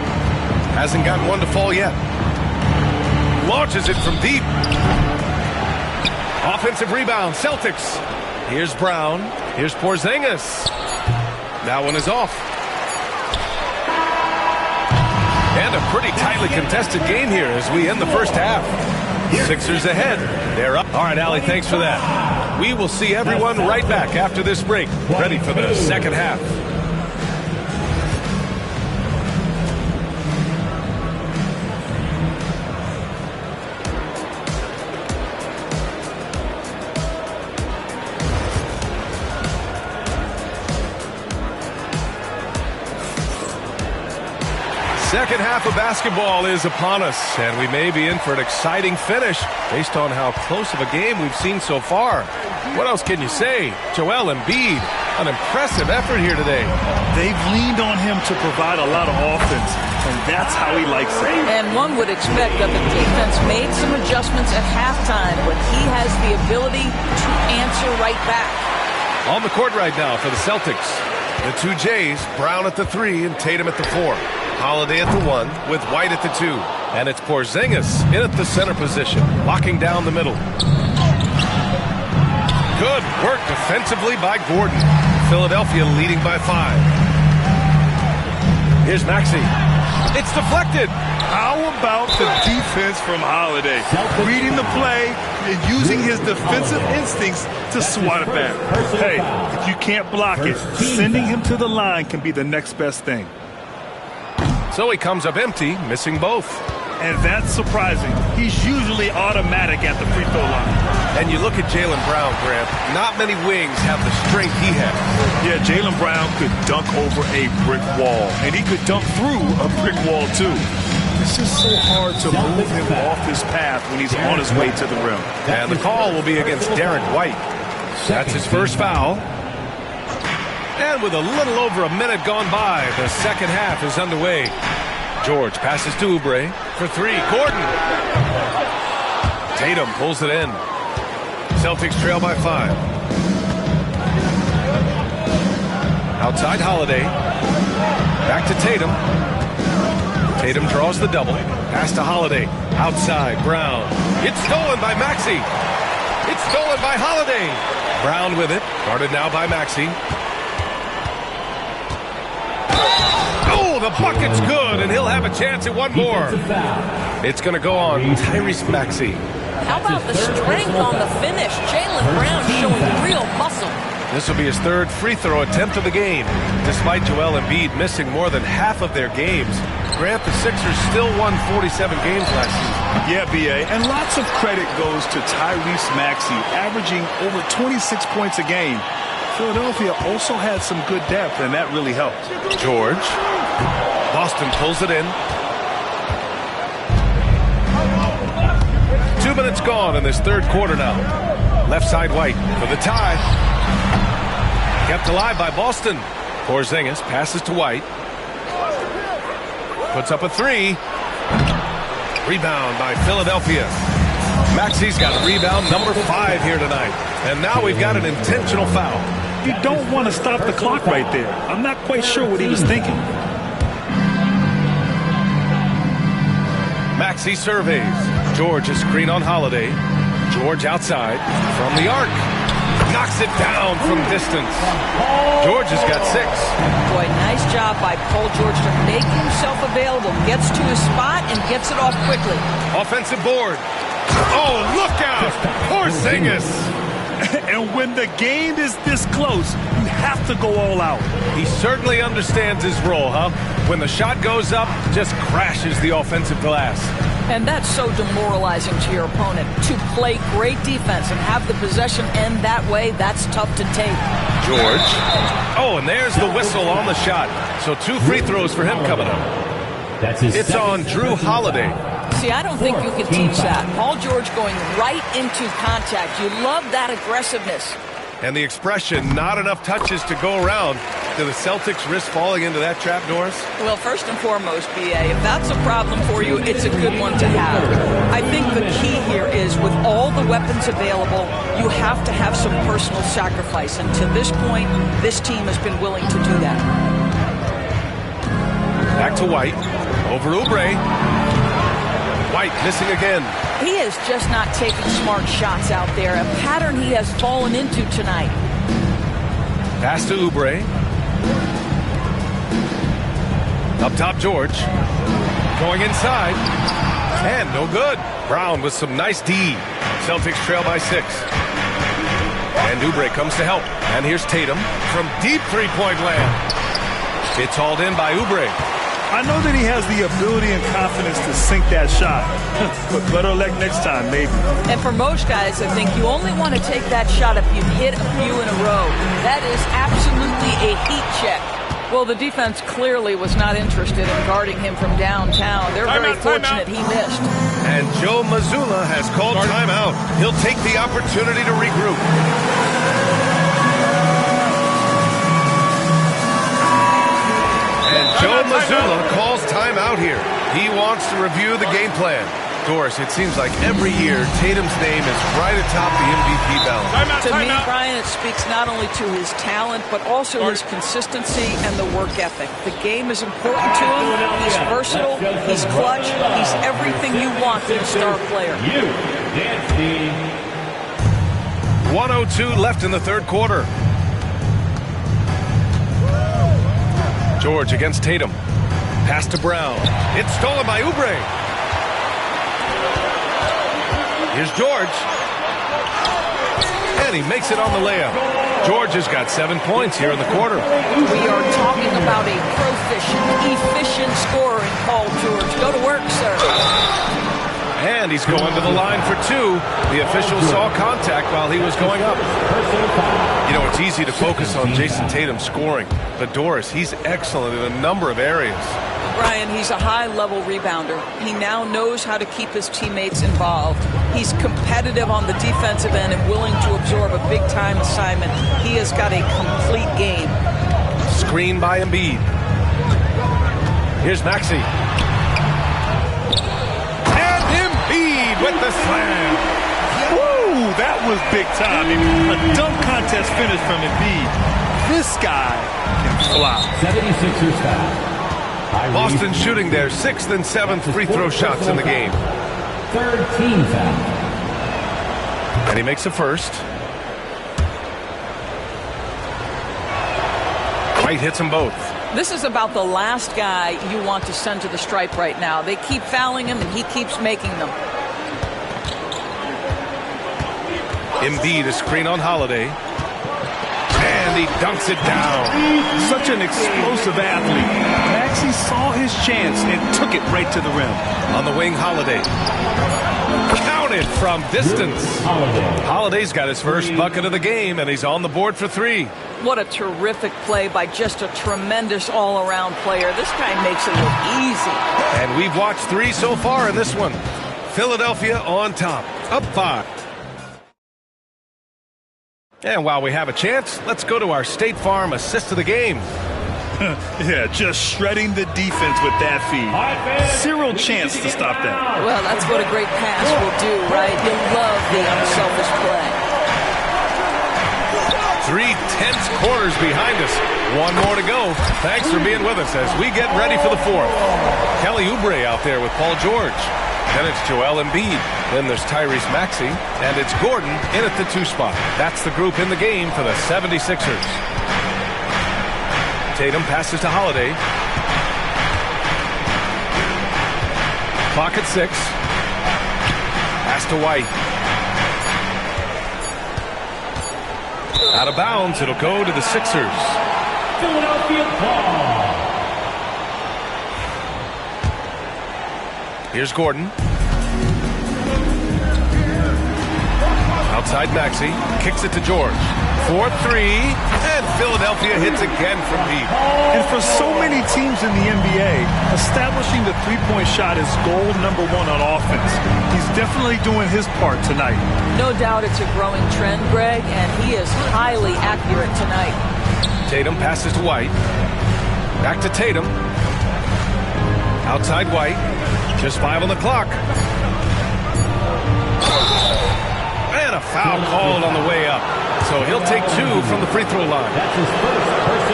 I: Hasn't gotten one to fall yet. Launches it from deep. Offensive rebound. Celtics. Here's Brown. Here's Porzingis. That one is off. And a pretty tightly contested game here as we end the first half. Sixers ahead. They're up. All right, Allie, thanks for that. We will see everyone right back after this break. Ready for the second half. Second half of basketball is upon us, and we may be in for an exciting finish based on how close of a game we've seen so far. What else can you say? Joel Embiid, an impressive effort here today.
J: They've leaned on him to provide a lot of offense, and that's how he likes it.
K: And one would expect that the defense made some adjustments at halftime, but he has the ability to answer right back.
I: On the court right now for the Celtics. The 2 Jays, Brown at the 3 and Tatum at the 4. Holiday at the 1 with White at the 2. And it's Porzingis in at the center position, locking down the middle. Good work defensively by Gordon. Philadelphia leading by 5. Here's Maxey. It's deflected.
J: How about the defense from Holiday? Reading the play and using his defensive instincts to swat it back. Hey, if you can't block it, sending him to the line can be the next best thing.
I: So he comes up empty, missing both.
J: And that's surprising. He's usually automatic at the free throw line.
I: And you look at Jaylen Brown, Grant, not many wings have the strength he has.
J: Yeah, Jaylen Brown could dunk over a brick wall. And he could dunk through a brick wall, too. It's just so hard to move him off his path when he's on his way to the rim.
I: And the call will be against Derek White. That's his first foul. And with a little over a minute gone by, the second half is underway. George passes to Oubre for 3. Gordon. Tatum pulls it in. Celtics trail by 5. Outside Holiday. Back to Tatum. Tatum draws the double. Pass to Holiday. Outside Brown. It's stolen by Maxey. It's stolen by Holiday. Brown with it. Guarded now by Maxey. The bucket's good, and he'll have a chance at one more. It's going to go on Tyrese Maxey.
K: How about the strength on the finish? Jaylen Brown showing real muscle.
I: This will be his 3rd free throw attempt of the game. Despite Joel Embiid missing more than half of their games, Grant, the Sixers still won 47 games last season.
J: Yeah, B.A., and lots of credit goes to Tyrese Maxey, averaging over 26 points a game. Philadelphia also had some good depth, and that really helped.
I: George. Boston pulls it in. 2 minutes gone in this 3rd quarter now. Left side White for the tie. Kept alive by Boston. Porzingis passes to White. Puts up a 3. Rebound by Philadelphia. Maxey's got rebound number 5 here tonight. And now we've got an intentional foul.
J: You don't want to stop the clock right there. I'm not quite sure what he was thinking.
I: Maxey surveys. George is screen on Holiday. George outside from the arc. Knocks it down from distance. George has got 6.
K: Boy, nice job by Paul George to make himself available. Gets to his spot and gets it off quickly.
I: Offensive board. Oh, look out! Porzingis!
J: And when the game is this close, you have to go all out.
I: He certainly understands his role, huh? When the shot goes up, just crashes the offensive glass.
K: And that's so demoralizing to your opponent. To play great defense and have the possession end that way, that's tough to take.
I: George. Oh, and there's the whistle on the shot. So 2 free throws for him coming up. It's on Drew Holiday.
K: See, I don't think you can teach that. Paul George going right into contact. You love that aggressiveness.
I: And the expression, not enough touches to go around. Do the Celtics risk falling into that trap, Doris?
K: Well, first and foremost, B.A., if that's a problem for you, it's a good one to have. I think the key here is with all the weapons available, you have to have some personal sacrifice. And to this point, this team has been willing to do that.
I: Back to White. Over Oubre. White missing again.
K: He is just not taking smart shots out there, a pattern he has fallen into tonight.
I: Pass to Oubre. Up top, George. Going inside. And no good. Brown with some nice D. Celtics trail by 6. And Oubre comes to help. And here's Tatum from deep three-point land. It's hauled in by Oubre.
J: I know that he has the ability and confidence to sink that shot, but better luck next time, maybe.
K: And for most guys, I think you only want to take that shot if you've hit a few in a row. That is absolutely a heat check. Well, the defense clearly was not interested in guarding him from downtown. They're very fortunate he missed.
I: And Joe Mazzulla has called timeout. He'll take the opportunity to regroup. And Joe Mazzulla calls timeout here. He wants to review the game plan. Doris, it seems like every year Tatum's name is right atop the MVP ballot.
K: To me, Brian, it speaks not only to his talent, but also his consistency and the work ethic. The game is important to him. He's versatile. He's clutch. He's everything you want in a star player.
I: 1:02 left in the third quarter. George against Tatum. Pass to Brown. It's stolen by Oubre. Here's George. And he makes it on the layup. George has got 7 points here in the quarter.
K: We are talking about a proficient, efficient scorer in Paul George. Go to work, sir.
I: And he's going to the line for 2. The official saw contact while he was going up. You know, it's easy to focus on Jason Tatum scoring, but Doris, he's excellent in a number of areas.
K: Brian, he's a high-level rebounder. He now knows how to keep his teammates involved. He's competitive on the defensive end and willing to absorb a big-time assignment. He has got a complete game.
I: Screen by Embiid. Here's Maxey. And Embiid with the slam.
J: Woo, that was big time. A dunk contest finish from Embiid. This guy can fly.
F: 76ers foul.
I: Boston shooting their 6th and 7th free throw shots in the game.
F: 13 foul.
I: And he makes the first. White hits them both.
K: This is about the last guy you want to send to the stripe right now. They keep fouling him, and he keeps making them.
I: Embiid a screen on Holiday. And he dunks it down.
J: Such an explosive athlete. Maxey saw his chance and took it right to the rim.
I: On the wing, Holiday. Counted from distance. Holiday's got his first bucket of the game, and he's on the board for 3.
K: What a terrific play by just a tremendous all-around player. This guy makes it look easy.
I: And we've watched 3 so far in this one. Philadelphia on top, up 5. And while we have a chance, let's go to our State Farm assist of the game.
J: Yeah, just shredding the defense with that feed. Zero chance to stop that.
K: Well, that's what a great pass will do, right? You'll love the unselfish play.
I: 3 tense quarters behind us. One more to go. Thanks for being with us as we get ready for the fourth. Kelly Oubre out there with Paul George. Then it's Joel Embiid. Then there's Tyrese Maxey. And it's Gordon in at the 2 spot. That's the group in the game for the 76ers. Tatum passes to Holiday. Clock at 6. Pass to White. Out of bounds. It'll go to the Sixers.
F: Philadelphia ball.
I: Here's Gordon. Outside Maxey. Kicks it to George. 4-3. And Philadelphia hits again from deep.
J: And for so many teams in the NBA, establishing the three-point shot is goal number 1 on offense. He's definitely doing his part tonight.
K: No doubt it's a growing trend, Greg, and he is highly accurate tonight.
I: Tatum passes to White. Back to Tatum. Outside White. Just 5 on the clock. And a foul called on the way up. So he'll take 2 from the free throw line.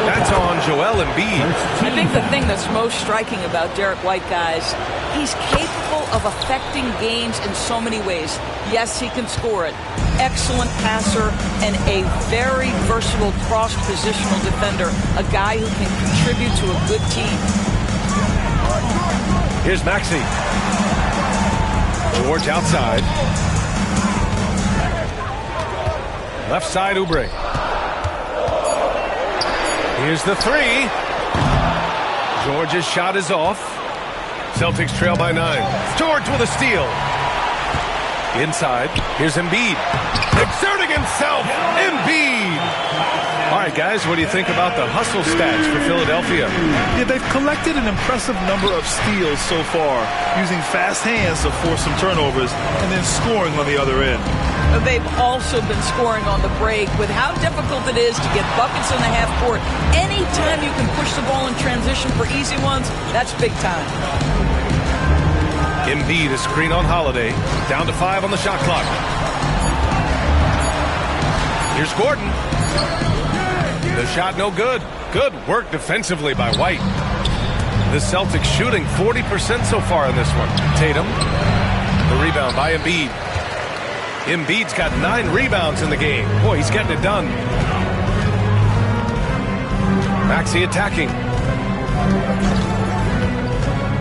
I: That's on Joel Embiid.
K: I think the thing that's most striking about Derek White, guys, he's capable of affecting games in so many ways. Yes, he can score it. Excellent passer and a very versatile cross-positional defender. A guy who can contribute to a good team.
I: Here's Maxey. George outside. Left side, Oubre. Here's the 3. George's shot is off. Celtics trail by 9. George with a steal. Inside. Here's Embiid. Exerting himself. Embiid. All right, guys, what do you think about the hustle stats for Philadelphia?
J: Yeah, they've collected an impressive number of steals so far, using fast hands to force some turnovers and then scoring on the other end.
K: They've also been scoring on the break. With how difficult it is to get buckets in the half court, anytime you can push the ball in transition for easy ones, that's big time.
I: Embiid, a screen on Holiday. Down to 5 on the shot clock. Here's Gordon. The shot no good. Good work defensively by White. The Celtics shooting 40% so far in this one. Tatum. The rebound by Embiid. Embiid's got 9 rebounds in the game. Boy, he's getting it done. Maxey attacking.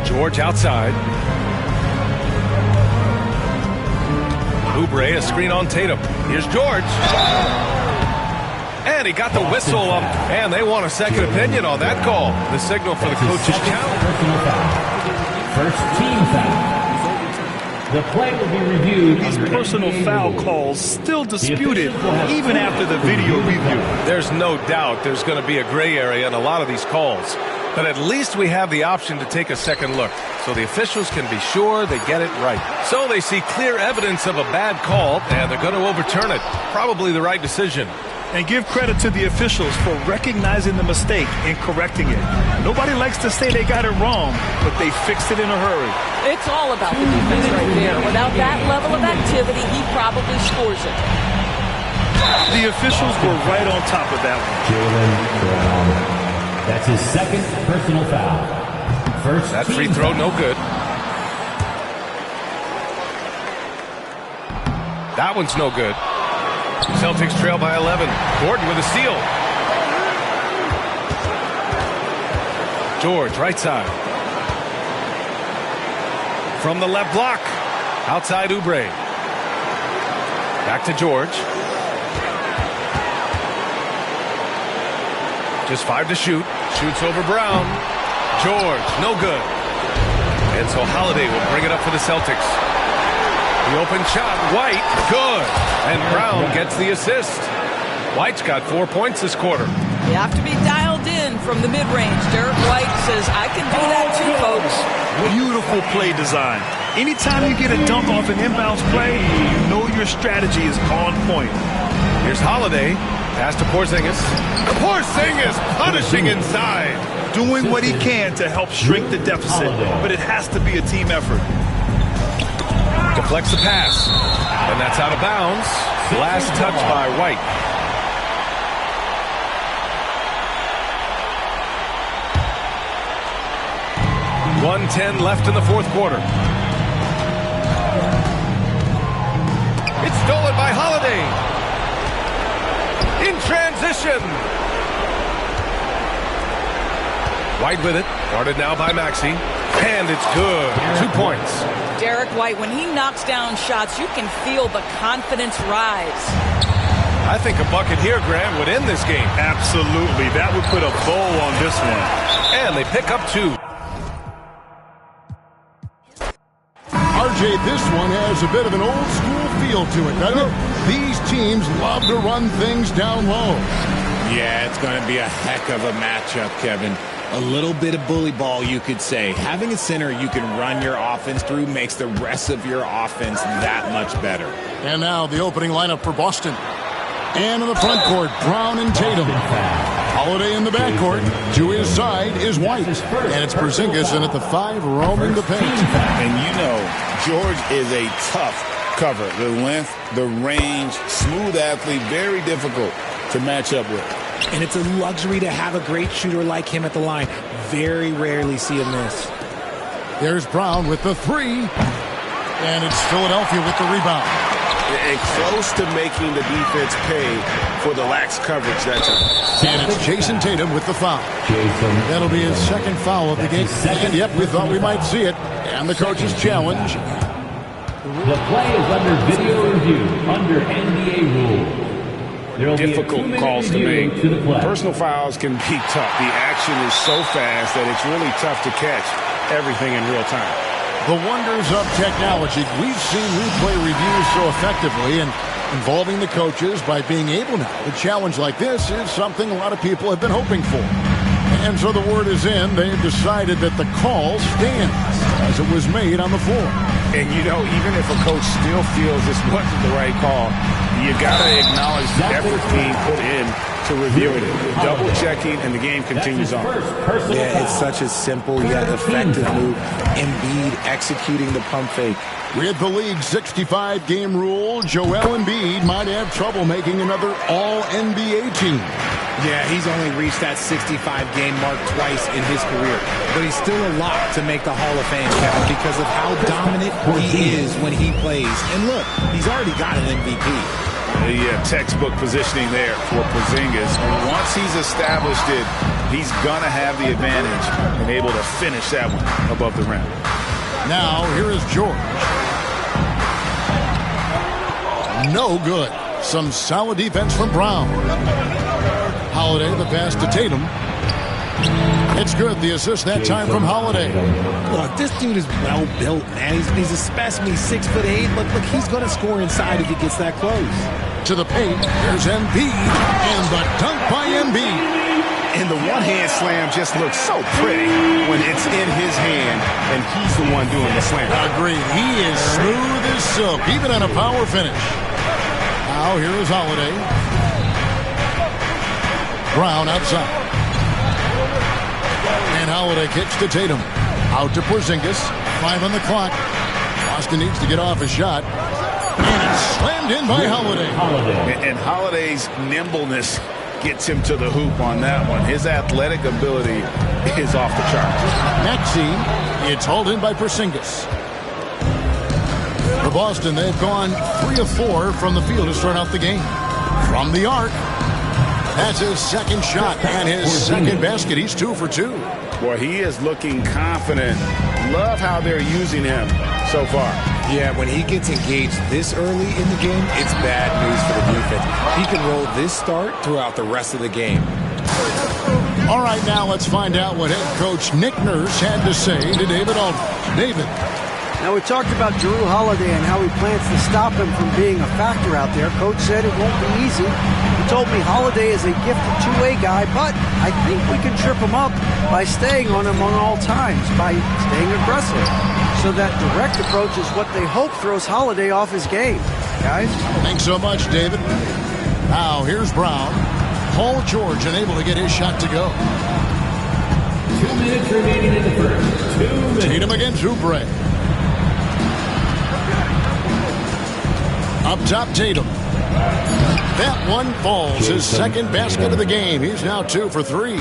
I: George outside. Oubre, a screen on Tatum. Here's George. And he got the whistle on, and they want a second opinion on that call. The signal for the coach's challenge.
F: First team foul. The play will be reviewed.
J: These personal foul calls still disputed even after the video review.
I: There's no doubt there's going to be a gray area in a lot of these calls. But at least we have the option to take a second look, so the officials can be sure they get it right. So they see clear evidence of a bad call, and they're going to overturn it. Probably the right decision.
J: And give credit to the officials for recognizing the mistake and correcting it. Nobody likes to say they got it wrong, but they fixed it in a hurry.
K: It's all about the defense right there. Without that level of activity, he probably scores it.
J: The officials were right on top of that one.
F: Jaylen Brown. That's his second personal foul. First
I: that free throw, no good. That one's no good. Celtics trail by 11. Gordon with a steal. George, right side. From the left block. Outside Oubre. Back to George. Just 5 to shoot. Shoots over Brown. George, no good. And so Holiday will bring it up for the Celtics. The open shot, White, good. And Brown gets the assist. White's got 4 points this quarter.
K: You have to be dialed in from the mid-range. Derek White says, I can do that too, folks.
J: Beautiful play design. Anytime you get a dunk off an inbounds play, you know your strategy is on point.
I: Here's Holiday. Pass to Porzingis. Porzingis punishing inside.
J: Doing what he can to help shrink the deficit, but it has to be a team effort.
I: Deflects the pass. And that's out of bounds. Last touch by White. 1:10 left in the fourth quarter. It's stolen by Holiday. In transition. White with it. Guarded now by Maxey. And it's good. 2 points.
K: Derek White, when he knocks down shots, you can feel the confidence rise.
I: I think a bucket here, Grant, would end this game.
J: Absolutely. That would put a bow on this one.
I: And they pick up 2.
B: RJ, this one has a bit of an old school feel to it, doesn't it? These teams love to run things down low.
C: Yeah, it's going to be a heck of a matchup, Kevin. A little bit of bully ball, you could say. Having a center you can run your offense through makes the rest of your offense that much better.
B: And now the opening lineup for Boston. And in the front court, Brown and Tatum. Holiday in the backcourt. To his side is White. And it's Porzingis in at the 5 roaming the paint.
E: And you know, George is a tough cover. The length, the range, smooth athlete, very difficult to match up with.
N: And it's a luxury to have a great shooter like him at the line. Very rarely see him miss.
B: There's Brown with the 3. And it's Philadelphia with the rebound.
G: And close to making the defense pay for the lax coverage that time.
B: And it's Jason Tatum with the foul. That'll be his second foul of the game. And yep, we thought we might see it. And the coach's challenge.
F: The play is under video review, under NBA rules.
C: Difficult calls to make. Personal fouls can be tough. The action is so fast that it's really tough to catch everything in real time.
B: The wonders of technology. We've seen replay reviews so effectively and involving the coaches by being able now. A challenge like this is something a lot of people have been hoping for. And so the word is in. They've decided that the call stands as it was made on the floor.
C: And you know, even if a coach still feels this wasn't the right call, you got to acknowledge the effort being put in to reviewing it. Double checking, and the game continues on.
N: Yeah, it's such a simple yet effective move. Embiid executing the pump fake.
B: With the league's 65-game rule, Joel Embiid might have trouble making another All-NBA team.
N: Yeah, he's only reached that 65-game mark twice in his career. But he's still a lock to make the Hall of Fame, Kevin, because of how dominant he is when he plays. And look, he's already got an MVP.
C: The textbook positioning there for Porzingis. Once he's established it, he's going to have the advantage and able to finish that one above the rim.
B: Now, here is George. No good. Some solid defense from Brown. Holiday, the pass to Tatum. It's good. The assist that time from Holiday.
N: Look, this dude is well built, man. He's a specimen. He's 6'8". Look, he's going to score inside if he gets that close.
B: To the paint. There's Embiid. And the dunk by Embiid.
G: And the one-hand slam just looks so pretty when it's in his hand and he's the one doing the slam.
B: Agreed. He is smooth as silk, even on a power finish. Now here is Holiday. Brown outside. And Holiday kicks to Tatum. Out to Porzingis. 5 on the clock. Boston needs to get off a shot. And it's slammed in by Holiday.
C: And Holiday's nimbleness gets him to the hoop on that one. His athletic ability is off the charts.
B: Maxey, it's hauled in by Porzingis. For Boston, they've gone 3 of 4 from the field to start out the game. From the arc. That's his second shot and his second basket. He's 2 for 2.
C: Boy, he is looking confident. Love how they're using him so far.
N: Yeah, when he gets engaged this early in the game, it's bad news for the defense. He can roll this start throughout the rest of the game.
B: All right, now let's find out what head coach Nick Nurse had to say to David Aldridge. David.
A: Now, we talked about Jrue Holiday and how he plans to stop him from being a factor out there. Coach said it won't be easy. He told me Holiday is a gifted two-way guy, but I think we can trip him up by staying on him on all times, by staying aggressive. So that direct approach is what they hope throws Holiday off his game. Guys?
B: Thanks so much, David. Now, here's Brown. Paul George unable to get his shot to go.
F: 2 minutes remaining in the first. 2 minutes.
B: Tatum against Oubre. Up top, Tatum. That one falls. His second basket of the game. He's now 2 for 3.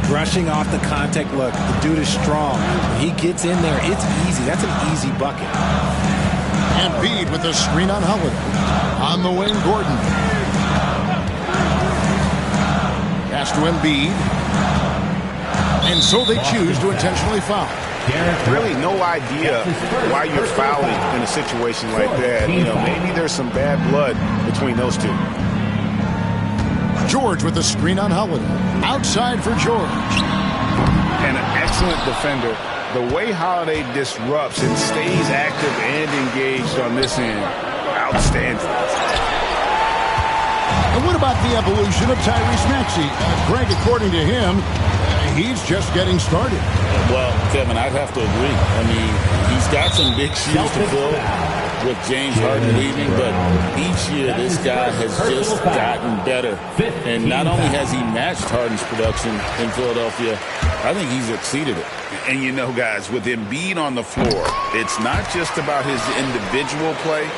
N: brushing off the contact. Look, the dude is strong. When he gets in there, it's easy. That's an easy bucket.
B: Embiid with the screen on Holiday. On the wing, Gordon. Pass to Embiid. And so they choose to intentionally foul.
C: Really no idea why you're fouling in a situation like that. You know, maybe there's some bad blood between those two.
B: George with the screen on Holiday. Outside for George.
C: And an excellent defender. The way Holiday disrupts and stays active and engaged on this end, outstanding.
B: And what about the evolution of Tyrese Maxey? Greg, according to him, he's just getting started.
E: Well, Kevin, I'd have to agree. I mean, he's got some big shoes to fill with James Harden leaving, but each year this guy has just gotten better. And not only has he matched Harden's production in Philadelphia, I think he's exceeded it.
C: And you know, guys, with Embiid on the floor, it's not just about his individual play.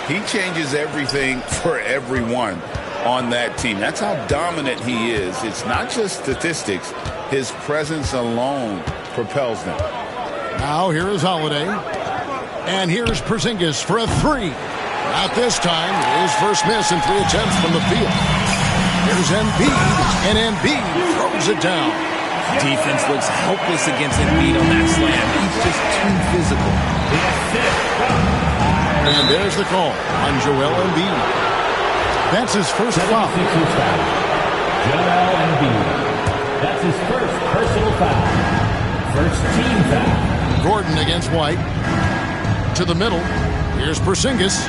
C: He changes everything for everyone on that team. That's how dominant he is. It's not just statistics. His presence alone propels them.
B: Now here is Holiday. And here's Porzingis for a three. Not this time. His first miss in 3 attempts from the field. Here's Embiid. And Embiid throws it down.
N: Defense looks helpless against Embiid on that slam. He's just too physical.
B: And there's the call on Joel Embiid. That's his first foul.
F: Joel Embiid. That's his first personal foul. First team foul.
B: Gordon against White. To the middle. Here's Porzingis.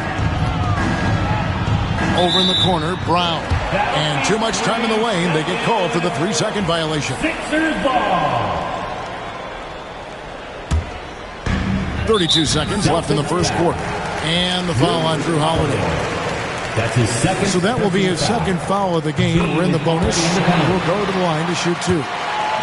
B: Over in the corner, Brown. And too much time in the lane. They get called for the 3-second violation.
F: Sixers ball.
B: 32 seconds left in the first quarter. And the foul on Drew Holiday.
F: That's his second.
B: So that will be his second foul of the game. We're in the bonus. We'll go to the line to shoot 2.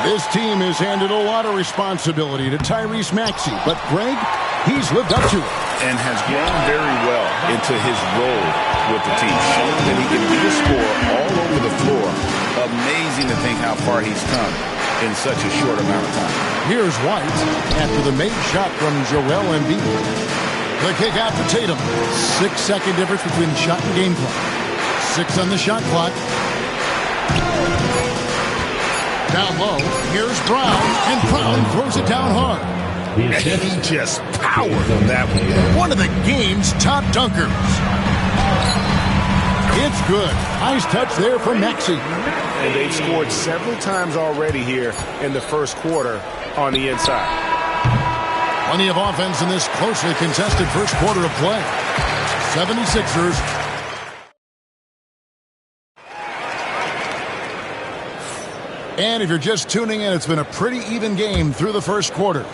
B: This team has handed a lot of responsibility to Tyrese Maxey. But Greg, he's lived up to it.
C: And has grown very well into his role with the team. Showing that he can be a scorer all over the floor. Amazing to think how far he's come in such a short amount of time.
B: Here's White after the made shot from Joel Embiid. The kick out to Tatum. 6-second difference between shot and game clock. 6 on the shot clock. Down low, here's Brown, and Brown throws it down hard.
C: And he just powered on that one.
B: One of the game's top dunkers. It's good. Nice touch there from Maxey.
C: And they've scored several times already here in the first quarter on the inside.
B: Plenty of offense in this closely contested first quarter of play. 76ers. And if you're just tuning in, it's been a pretty even game through the first quarter.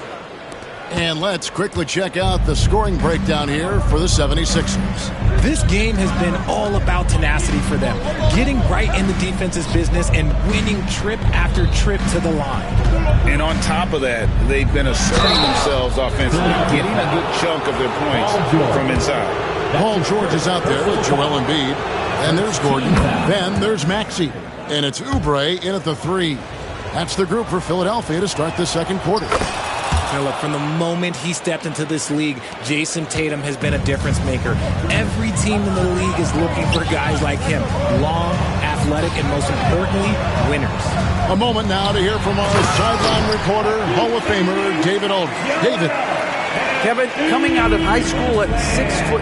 B: And let's quickly check out the scoring breakdown here for the 76ers.
N: This game has been all about tenacity for them. Getting right in the defense's business and winning trip after trip to the line.
C: And on top of that, they've been asserting themselves offensively, getting a good chunk of their points from inside.
B: Paul George is out there with Joel Embiid. And there's Gordon. Then there's Maxey. And it's Oubre in at the 3. That's the group for Philadelphia to start the second quarter.
N: Philip, from the moment he stepped into this league, Jason Tatum has been a difference maker. Every team in the league is looking for guys like him. Long, athletic, and most importantly, winners.
B: A moment now to hear from our sideline reporter, Hall of Famer David Aldridge. David.
A: Kevin, coming out of high school at 6'0",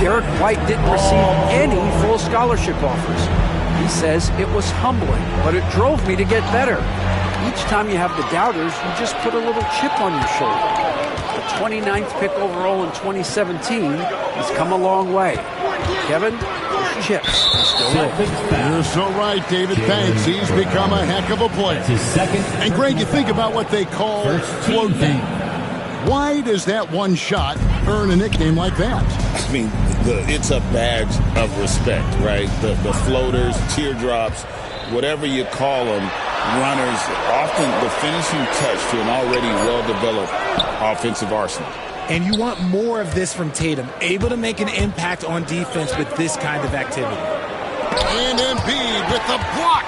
A: Derek White didn't receive any full scholarship offers. He says it was humbling, but it drove me to get better. Each time you have the doubters, you just put a little chip on your shoulder. The 29th pick overall in 2017, he's come a long way. Kevin, those chips are still there.
B: You're so right, David. Thanks. He's become a heck of a player. And Greg, you think about what they call float game. Why does that one shot earn a nickname like that?
E: I mean, it's a badge of respect, right? The floaters, teardrops, whatever you call them, runners, often the finishing touch to an already well-developed offensive arsenal.
N: And you want more of this from Tatum, able to make an impact on defense with this kind of activity.
B: And Embiid with the block.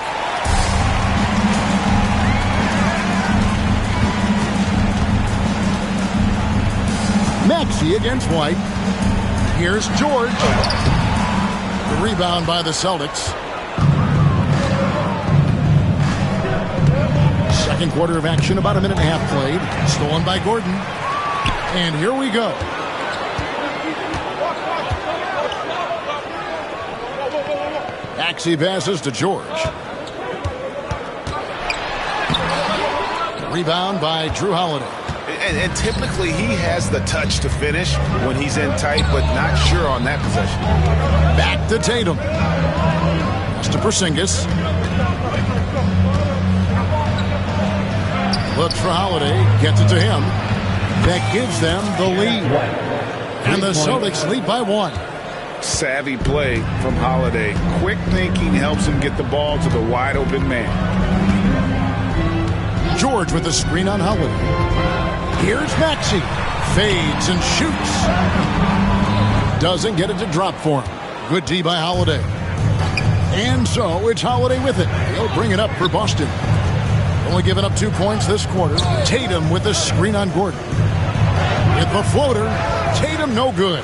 B: Maxey against White. Here's George. The rebound by the Celtics. Second quarter of action, about a minute and a half played. Stolen by Gordon. And here we go. Maxey passes to George. Rebound by Drew Holiday.
C: And typically he has the touch to finish when he's in tight, but not sure on that possession.
B: Back to Tatum. Pass to Porzingis. Looks for Holiday. Gets it to him. That gives them the lead. And the Celtics lead by 1.
C: Savvy play from Holiday. Quick thinking helps him get the ball to the wide open man.
B: George with the screen on Holiday. Here's Maxey. Fades and shoots. Doesn't get it to drop for him. Good D by Holiday. And so it's Holiday with it. He'll bring it up for Boston. Only giving up 2 points this quarter. Tatum with the screen on Gordon. With the floater. Tatum no good.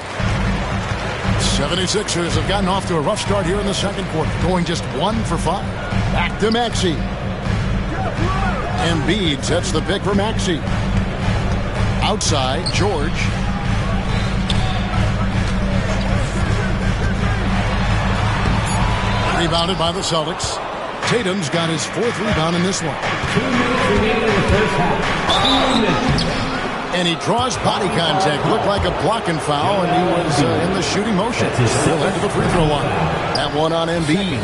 B: 76ers have gotten off to a rough start here in the second quarter. Going just 1 for 5. Back to Maxey. Embiid sets the pick for Maxey. Outside, George. Rebounded by the Celtics. Tatum's got his 4th rebound in this one.
F: 2 minutes remaining in the first half. 2 minutes.
B: And he draws body contact. Looked like a blocking foul, and he was in the shooting motion. Still into the free throw line. That one on Embiid.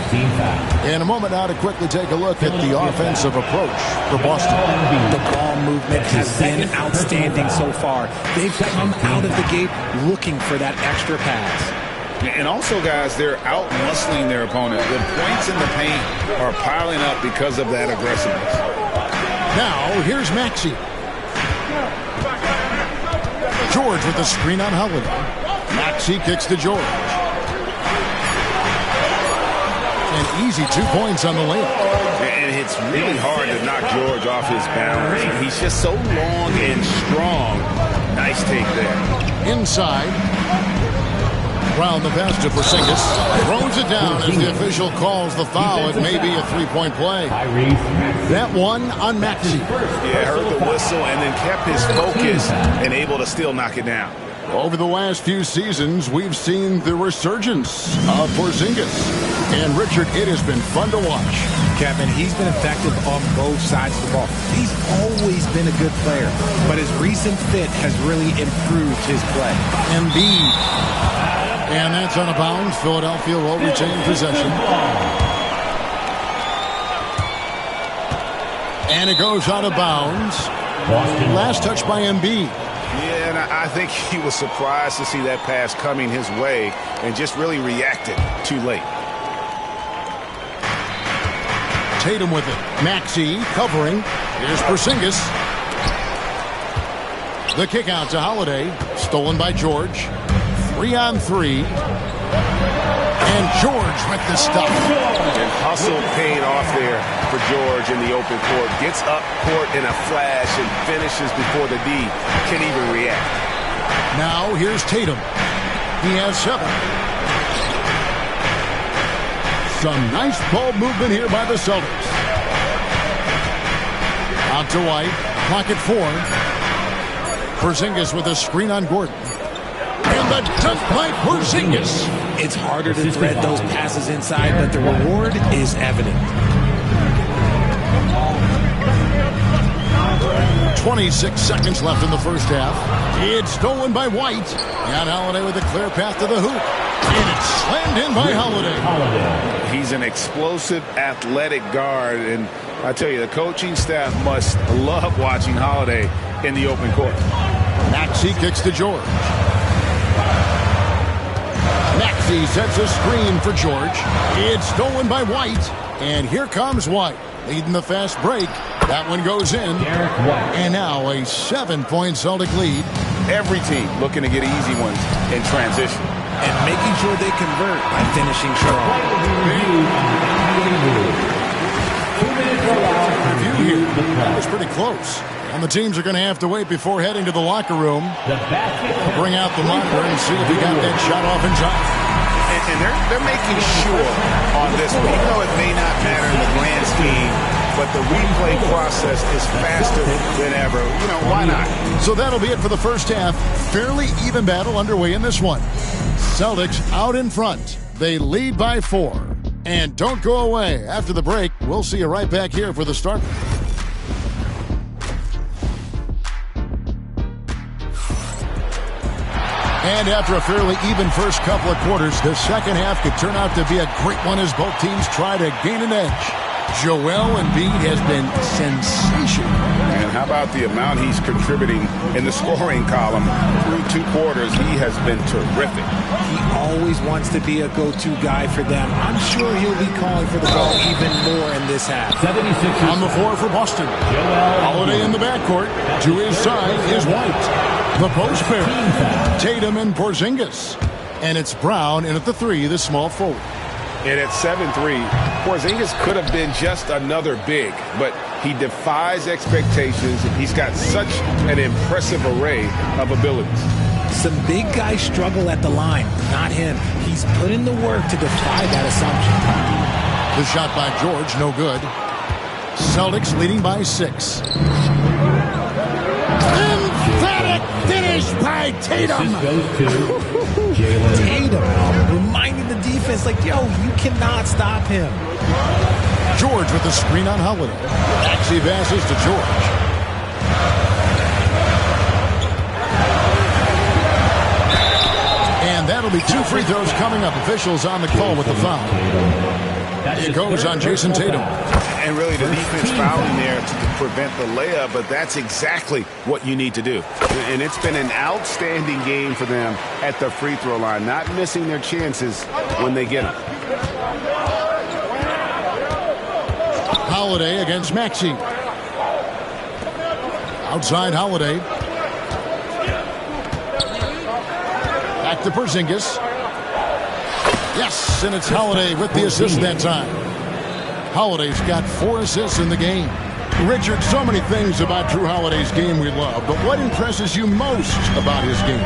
B: In a moment now to quickly take a look at the offensive approach for Boston.
N: The ball movement has been outstanding so far. They've come out of the gate looking for that extra pass.
C: And also, guys, they're out-muscling their opponent. The points in the paint are piling up because of that aggressiveness.
B: Now, here's Maxey. George with the screen on Holiday. Maxey kicks to George. An easy 2 points on the layup.
C: And it's really hard to knock George off his balance. He's just so long and strong. Nice take there.
B: Inside. Brown the pass to Porzingis. Throws it down as the official calls the foul. It may be a 3-point play. That one on Maxey.
C: Yeah, heard the whistle and then kept his focus and able to still knock it down.
B: Over the last few seasons, we've seen the resurgence of Porzingis. And, Richard, it has been fun to watch.
N: Kevin, he's been effective on both sides of the ball. He's always been a good player, but his recent fit has really improved his play.
B: Embiid. And that's out of bounds. Philadelphia will retain possession. And it goes out of bounds. Last touch by Embiid.
C: Yeah, and I think he was surprised to see that pass coming his way and just really reacted too late.
B: Tatum with it. Maxey covering. Here's Porzingis. The kick out to Holiday. Stolen by George. 3-on-3. And George with the stop.
C: And hustle paid off there for George in the open court. Gets up court in a flash and finishes before the D can even react.
B: Now here's Tatum. He has 7. Some nice ball movement here by the Celtics. Out to White. Clock at 4. Porzingis with a screen on Gordon. And the dunk by Porzingis.
N: It's harder to thread those passes inside, but the reward is evident.
B: 26 seconds left in the first half. It's stolen by White. Got Holiday with a clear path to the hoop. And it's slammed in by Holiday.
C: He's an explosive, athletic guard. And I tell you, the coaching staff must love watching Holiday in the open court.
B: Maxey kicks to George. Maxey sets a screen for George. It's stolen by White. And here comes White, leading the fast break. That one goes in. And now a 7-point Celtic lead.
C: Every team looking to get easy ones in transition.
N: And making sure they convert by finishing strong.
B: Review here. That was pretty close. And the teams are going to have to wait before heading to the locker room. Bring out the monitor and see if he got that shot off in time.
C: And they're making sure on this one, even though it may not matter in the grand scheme, but the replay process is faster than ever. You know, why not?
B: So that'll be it for the first half. Fairly even battle underway in this one. Celtics out in front. They lead by 4. And don't go away. After the break, we'll see you right back here for the start. And after a fairly even first couple of quarters, the second half could turn out to be a great one as both teams try to gain an edge. Joel Embiid has been sensational.
C: And how about the amount he's contributing in the scoring column through 2 quarters? He has been terrific.
N: He always wants to be a go-to guy for them. I'm sure he'll be calling for the ball even more in this half.
B: On the floor for Boston. Holiday in the backcourt. To his side is White. The post pair. Tatum and Porzingis. And it's Brown in at the 3, the small forward.
C: And at 7'3", Porzingis could have been just another big, but he defies expectations. He's got such an impressive array of abilities.
N: Some big guys struggle at the line, not him. He's put in the work to defy that assumption.
B: The shot by George, no good. Celtics leading by 6. Emphatic finish by Tatum.
N: Tatum reminding the defense, like, yo, you cannot stop him.
B: George with the screen on Holiday. Maxey passes to George. And that'll be 2 free throws coming up. Officials on the call with the foul. It goes on Jason Tatum.
C: And really the defense fouling there to prevent the layup, but that's exactly what you need to do. And it's been an outstanding game for them at the free throw line, not missing their chances when they get them.
B: Holiday against Maxey. Outside Holiday. Back to Porzingis. Yes, and it's Holiday with the assist that time. Holiday's got 4 assists in the game. Richard, so many things about Drew Holiday's game we love, but what impresses you most about his game?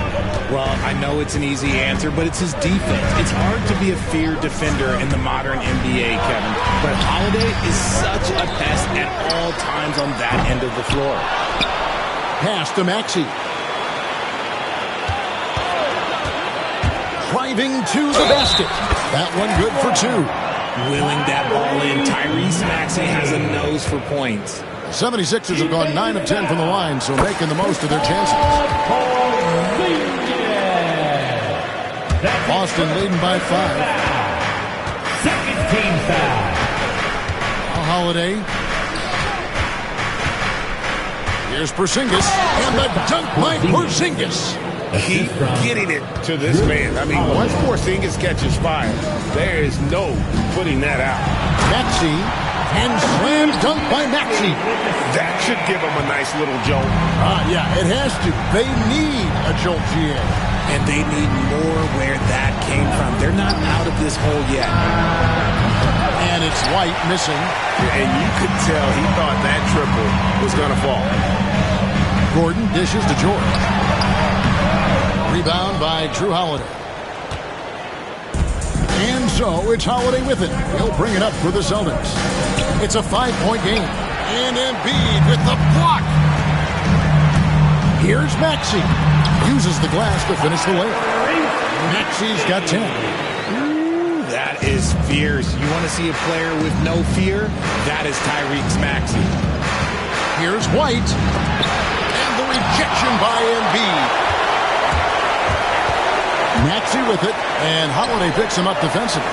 N: Well, I know it's an easy answer, but it's his defense. It's hard to be a feared defender in the modern NBA, Kevin. But Holiday is such a pest at all times on that end of the floor.
B: Pass to Maxey. Driving to the basket. That one good for 2.
N: Willing that ball in. Tyrese Maxey has a nose for points.
B: 76ers have gone 9 of 10 from the line, so making the most of their chances. Boston leading by 5.
F: Second team foul.
B: Holiday. Here's Porzingis, and the dunk by Porzingis.
C: Keep getting it to this man. I mean, once Porzingis catches fire, there is no putting that out.
B: Maxey, and slam dunk by Maxey.
C: That should give him a nice little jolt.
B: Yeah, it has to. They need a jolt, GA.
N: And they need more where that came from. They're not out of this hole yet.
B: And it's White missing.
C: And you could tell he thought that triple was going to fall.
B: Gordon dishes to George. Rebound by Drew Holiday. And so it's Holiday with it. He'll bring it up for the Celtics. It's a 5-point game. And Embiid with the block. Here's Maxey. Uses the glass to finish the layup. Maxey's got 10.
N: Ooh, that is fierce. You want to see a player with no fear? That is Tyrese Maxey.
B: Here's White. And the rejection by Embiid. Maxey with it, and Holiday picks him up defensively.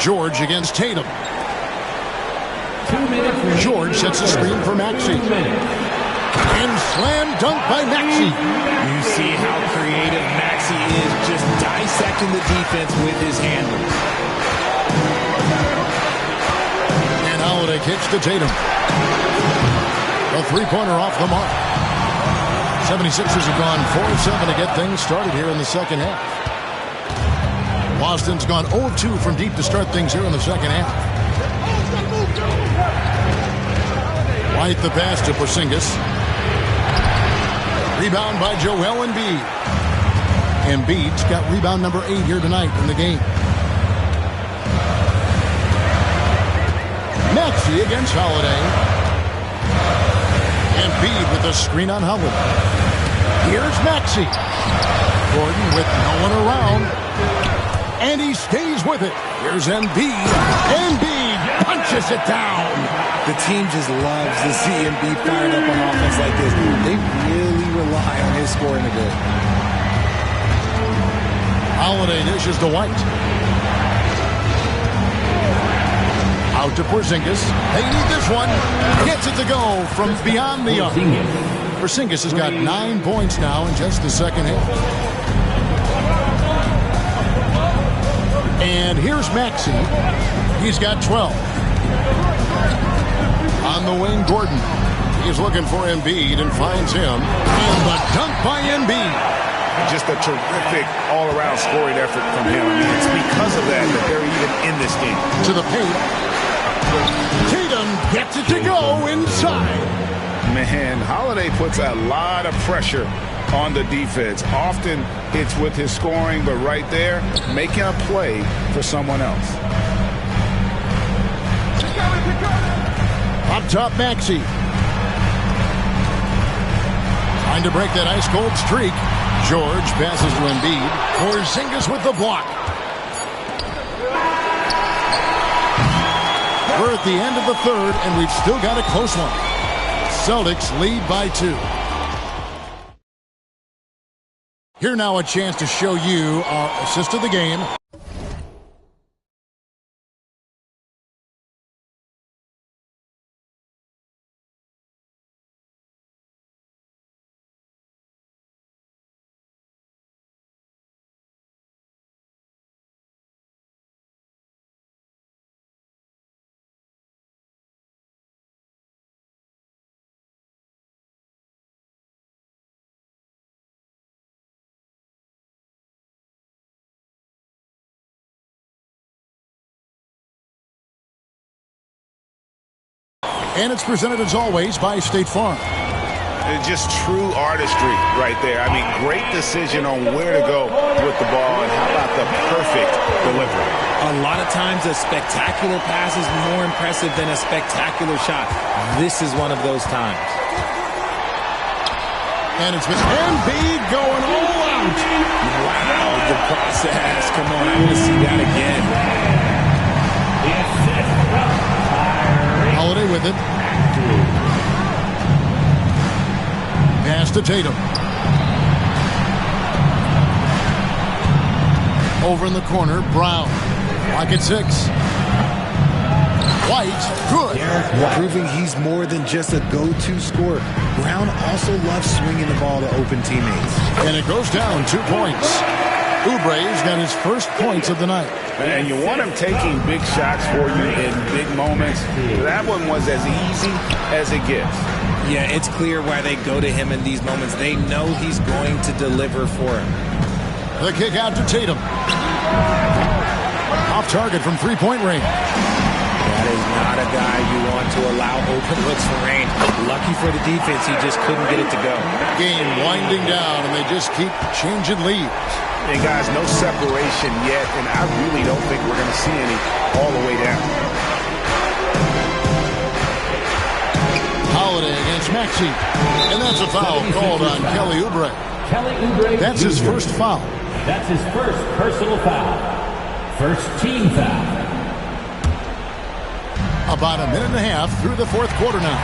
B: George against Tatum. George sets a screen for Maxey. And slam dunk by Maxey.
N: You see how creative Maxey is, just dissecting the defense with his handles.
B: And Holiday kicks to Tatum. A 3-pointer off the mark. 76ers have gone 4 of 7 to get things started here in the second half. Boston's gone 0-2 from deep to start things here in the second half. White the pass to Porzingis. Rebound by Joel Embiid. Embiid's got rebound number 8 here tonight in the game. Maxey against Holiday. Embiid with the screen on Holiday. Here's Maxey. Gordon with no one around. And he stays with it. Here's Embiid. Embiid punches it down.
N: The team just loves to see Embiid fired up on offense like this. They really rely on his scoring ability.
B: Holiday dishes to White. Out to Porzingis. They need this one. Gets it to go from beyond the arc. Porzingis has got 9 points now in just the second half. And here's Maxey. He's got 12. On the wing, Gordon. He's looking for Embiid and finds him. And the dunk by Embiid.
C: Just a terrific all-around scoring effort from him. I mean, it's because of that they're even in this game.
B: To the paint. Tatum gets it to go inside.
C: Man, Holiday puts a lot of pressure on the defense. Often it's with his scoring, but right there, making a play for someone else.
B: Up top, Maxey. Trying to break that ice-cold streak. George passes to Embiid. Porzingis with the block. We're at the end of the third, and we've still got a close one. Celtics lead by 2. Here now a chance to show you our assist of the game. And it's presented, as always, by State Farm.
C: It's just true artistry right there. I mean, great decision on where to go with the ball, and how about the perfect delivery?
N: A lot of times a spectacular pass is more impressive than a spectacular shot. This is one of those times.
B: And it's been Embiid going all out.
N: Wow, the process. Come on, I want to see that again.
B: Holiday with it. Pass to Tatum. Over in the corner, Brown. Lock at 6. White, good.
N: Proving he's more than just a go-to scorer. Brown also loves swinging the ball to open teammates.
B: And it goes down 2 points. Oubre's got his first points of the night.
C: And you want him taking big shots for you in big moments. That one was as easy as it gets.
N: Yeah, it's clear why they go to him in these moments. They know he's going to deliver for him.
B: The kick out to Tatum. Off target from three-point range.
N: That is not a guy you want to allow open looks for range. Lucky for the defense, he just couldn't get it to go.
B: Game winding down, and they just keep changing leads.
C: And guys, no separation yet, and I really don't think we're going to see any all the way down.
B: Holiday against Maxey. And that's a foul called on Kelly Oubre. That's his first foul.
F: That's his first personal foul. First team foul.
B: About a minute and a half through the fourth quarter now.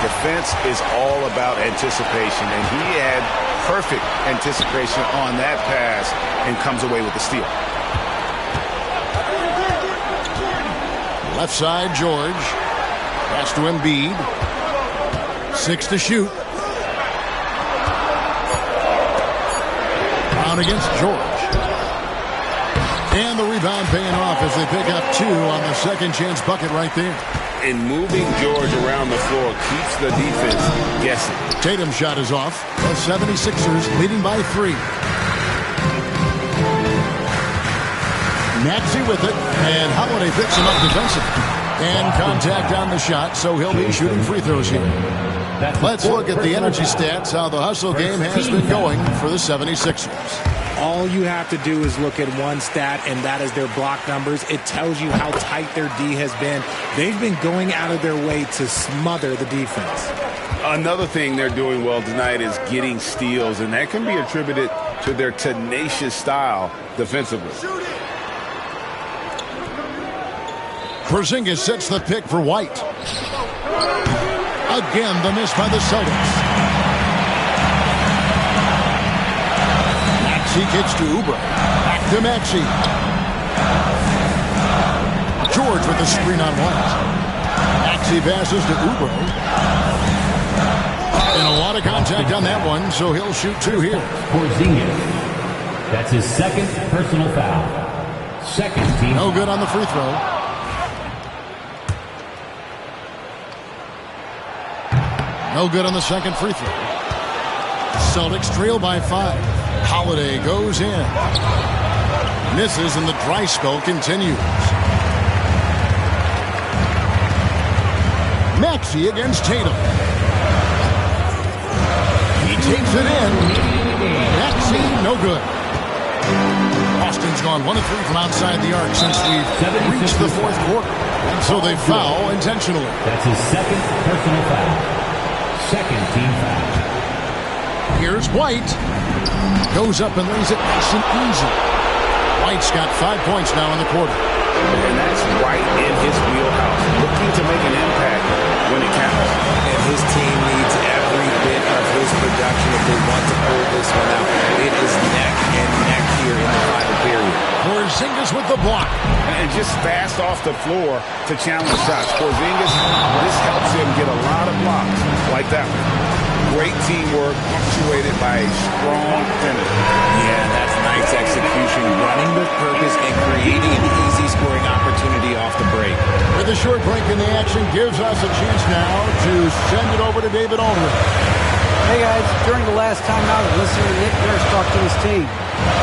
C: Defense is all about anticipation, and he had perfect anticipation on that pass and comes away with the steal.
B: Left side, George. Pass to Embiid. 6 to shoot. Brown against George. And the rebound paying off as they pick up 2 on the second chance bucket right there.
C: And moving George around the floor keeps the defense guessing.
B: Tatum's shot is off. The 76ers leading by 3. Maxey with it, and Holiday picks him up defensively. And contact on the shot, so he'll be shooting free throws here. Let's look at the energy stats, how the hustle game has been going for the 76ers.
N: All you have to do is look at one stat, and that is their block numbers. It tells you how tight their D has been. They've been going out of their way to smother the defense.
C: Another thing they're doing well tonight is getting steals, and that can be attributed to their tenacious style defensively.
B: Porzingis sets the pick for White. Again, the miss by the Celtics. Maxey kicks to Oubre. Back to Maxey. George with the screen on White. Maxey passes to Oubre. And a lot of contact on that one, so he'll shoot two here.
F: Porzingis. That's his second personal foul. Second team.
B: No good on the free throw. No good on the second free throw. Celtics trail by 5. Holiday goes in. Misses, and the dry spell continues. Maxey against Tatum. He takes it in. Maxey, no good. Boston's gone 1 of 3 from outside the arc since we've reached the fourth quarter. And so they foul intentionally.
F: That's his second personal foul. Second team foul.
B: Here's White. Goes up and lays it nice and easy. White's got 5 points now in the quarter.
C: And that's right in his wheelhouse. Looking to make an impact when it counts.
N: And his team needs every bit of his production if they want to pull this one out. It is neck and neck here in the final period.
B: Porzingis with the block.
C: And just fast off the floor to challenge shots. Porzingis, this helps him get a lot of blocks like that one. Great teamwork, punctuated by a strong finish.
N: Yeah, that's nice execution. Running with purpose and creating an easy scoring opportunity off the break.
B: With a short break in the action gives us a chance now to send it over to David Aldridge.
A: Hey guys, during the last timeout, I listened to Nick Nurse talk to his team.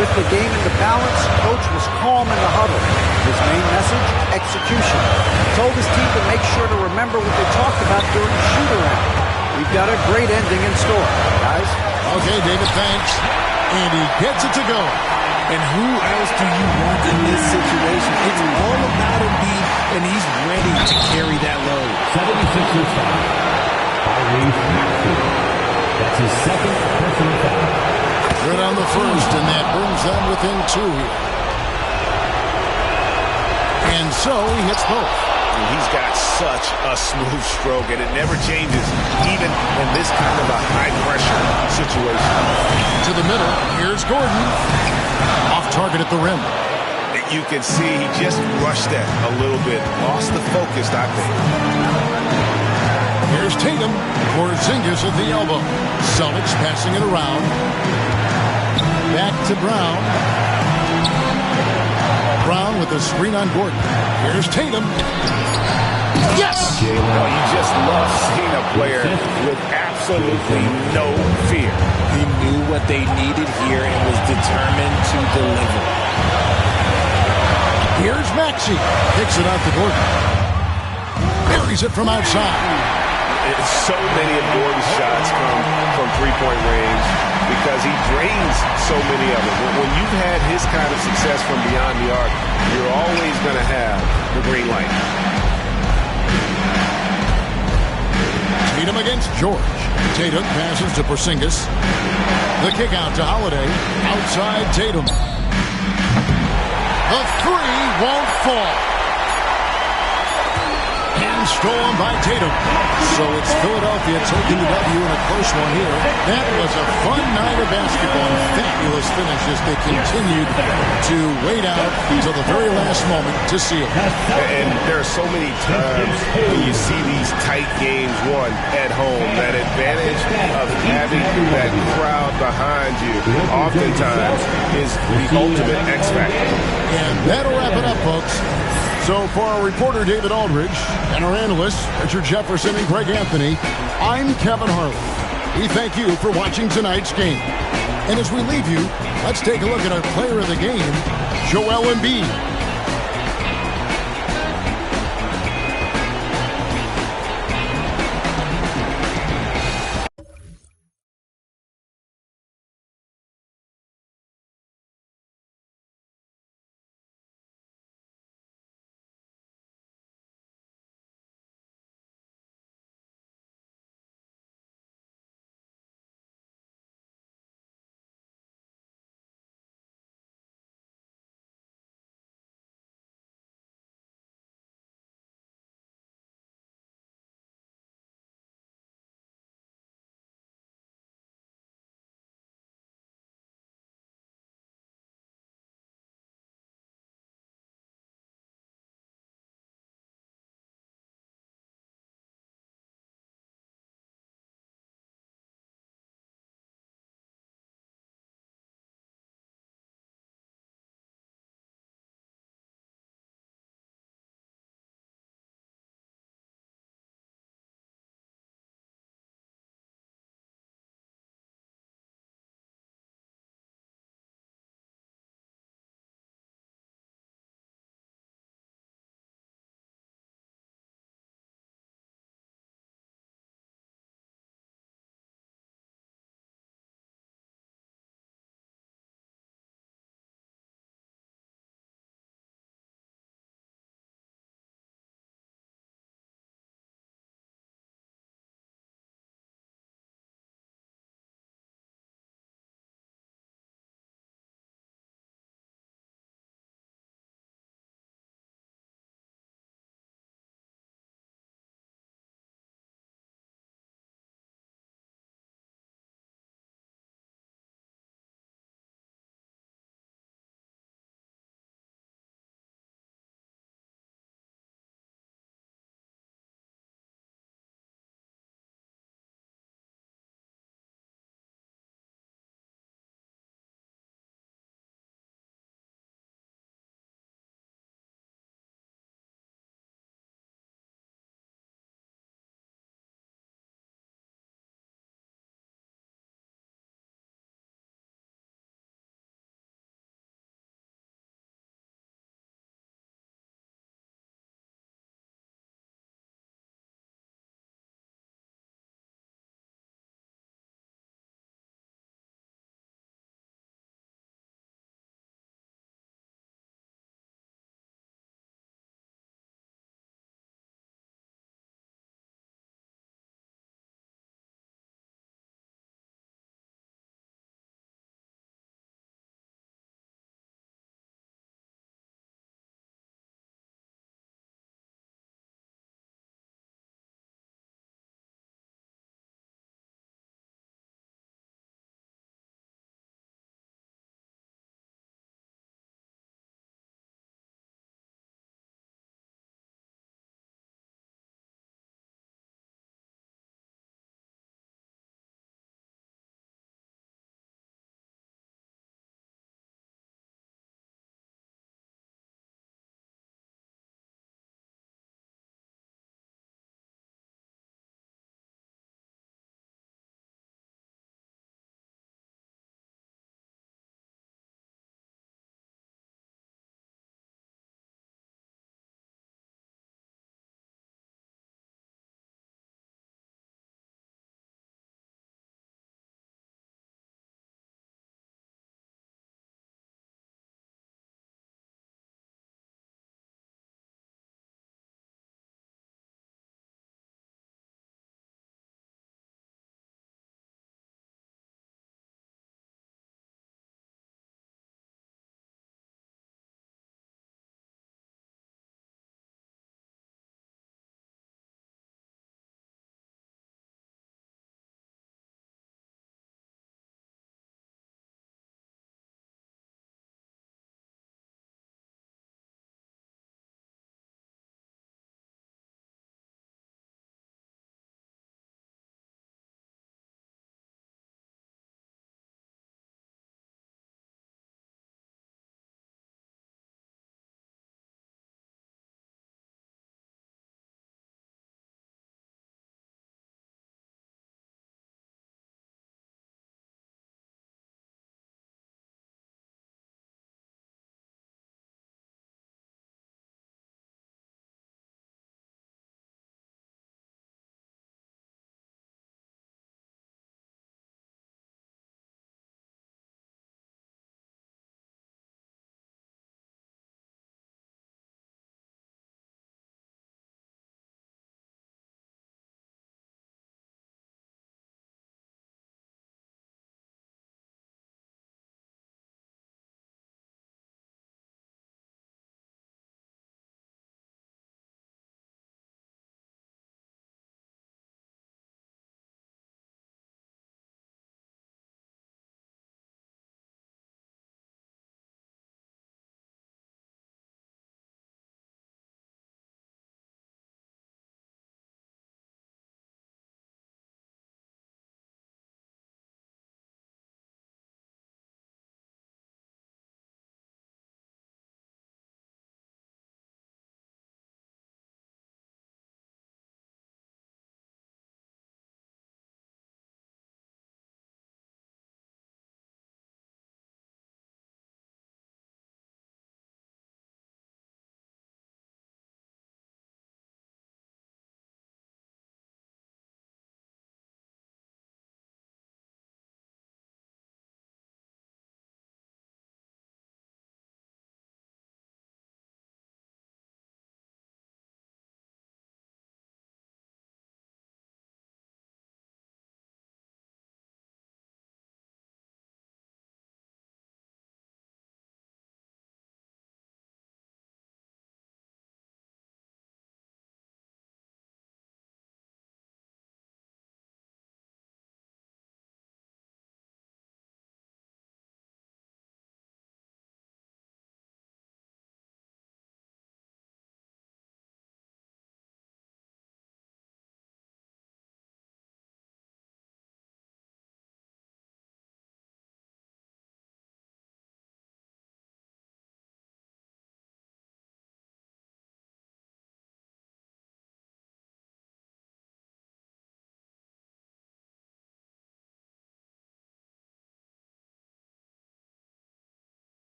A: With the game into balance, Coach was calm in the huddle. His main message, execution. He told his team to make sure to remember what they talked about during the shoot-around. We've got a great ending in store, guys.
B: Okay, David, thanks. And he gets it to go.
N: And who else do you want in this situation? It's all about Embiid, and he's ready to carry that load.
F: 76ers foul. Tyrese Maxey. That's his second personal foul.
B: Good on the first, and that brings them within 2 here. And so he hits both.
G: And he's got such a smooth stroke, and it never changes, even in this kind of a high-pressure situation.
B: To the middle, here's Gordon. Off target at the rim.
G: You can see he just rushed that a little bit. Lost the focus, I think.
B: Here's Tatum. Porzingis at the elbow. Celtics passing it around. Back to Brown. Brown with the screen on Gordon. Here's Tatum. Yes!
C: You just love seeing a player with absolutely no fear.
N: He knew what they needed here and was determined to deliver.
B: Here's Maxey. Kicks it out to Gordon. Buries it from outside.
G: So many of Gordon's shots come from three-point range because he drains so many of them. When you've had his kind of success from beyond the arc, you're always going to have the green light.
B: Tatum against George. Tatum passes to Porzingis. The kick out to Holiday. Outside Tatum. The three won't fall. And stolen by Tatum. So it's Philadelphia taking the W in a close one here. That was a fun night of basketball and fabulous finish as they continued to wait out until the very last moment to seal it.
G: And there are so many times when you see these tight games won at home, that advantage of having that crowd behind you oftentimes is the ultimate X factor.
B: And that'll wrap it up, folks. So for our reporter, David Aldridge, and our analysts, Richard Jefferson and Greg Anthony, I'm Kevin Harlan. We thank you for watching tonight's game. And as we leave you, let's take a look at our player of the game, Joel Embiid.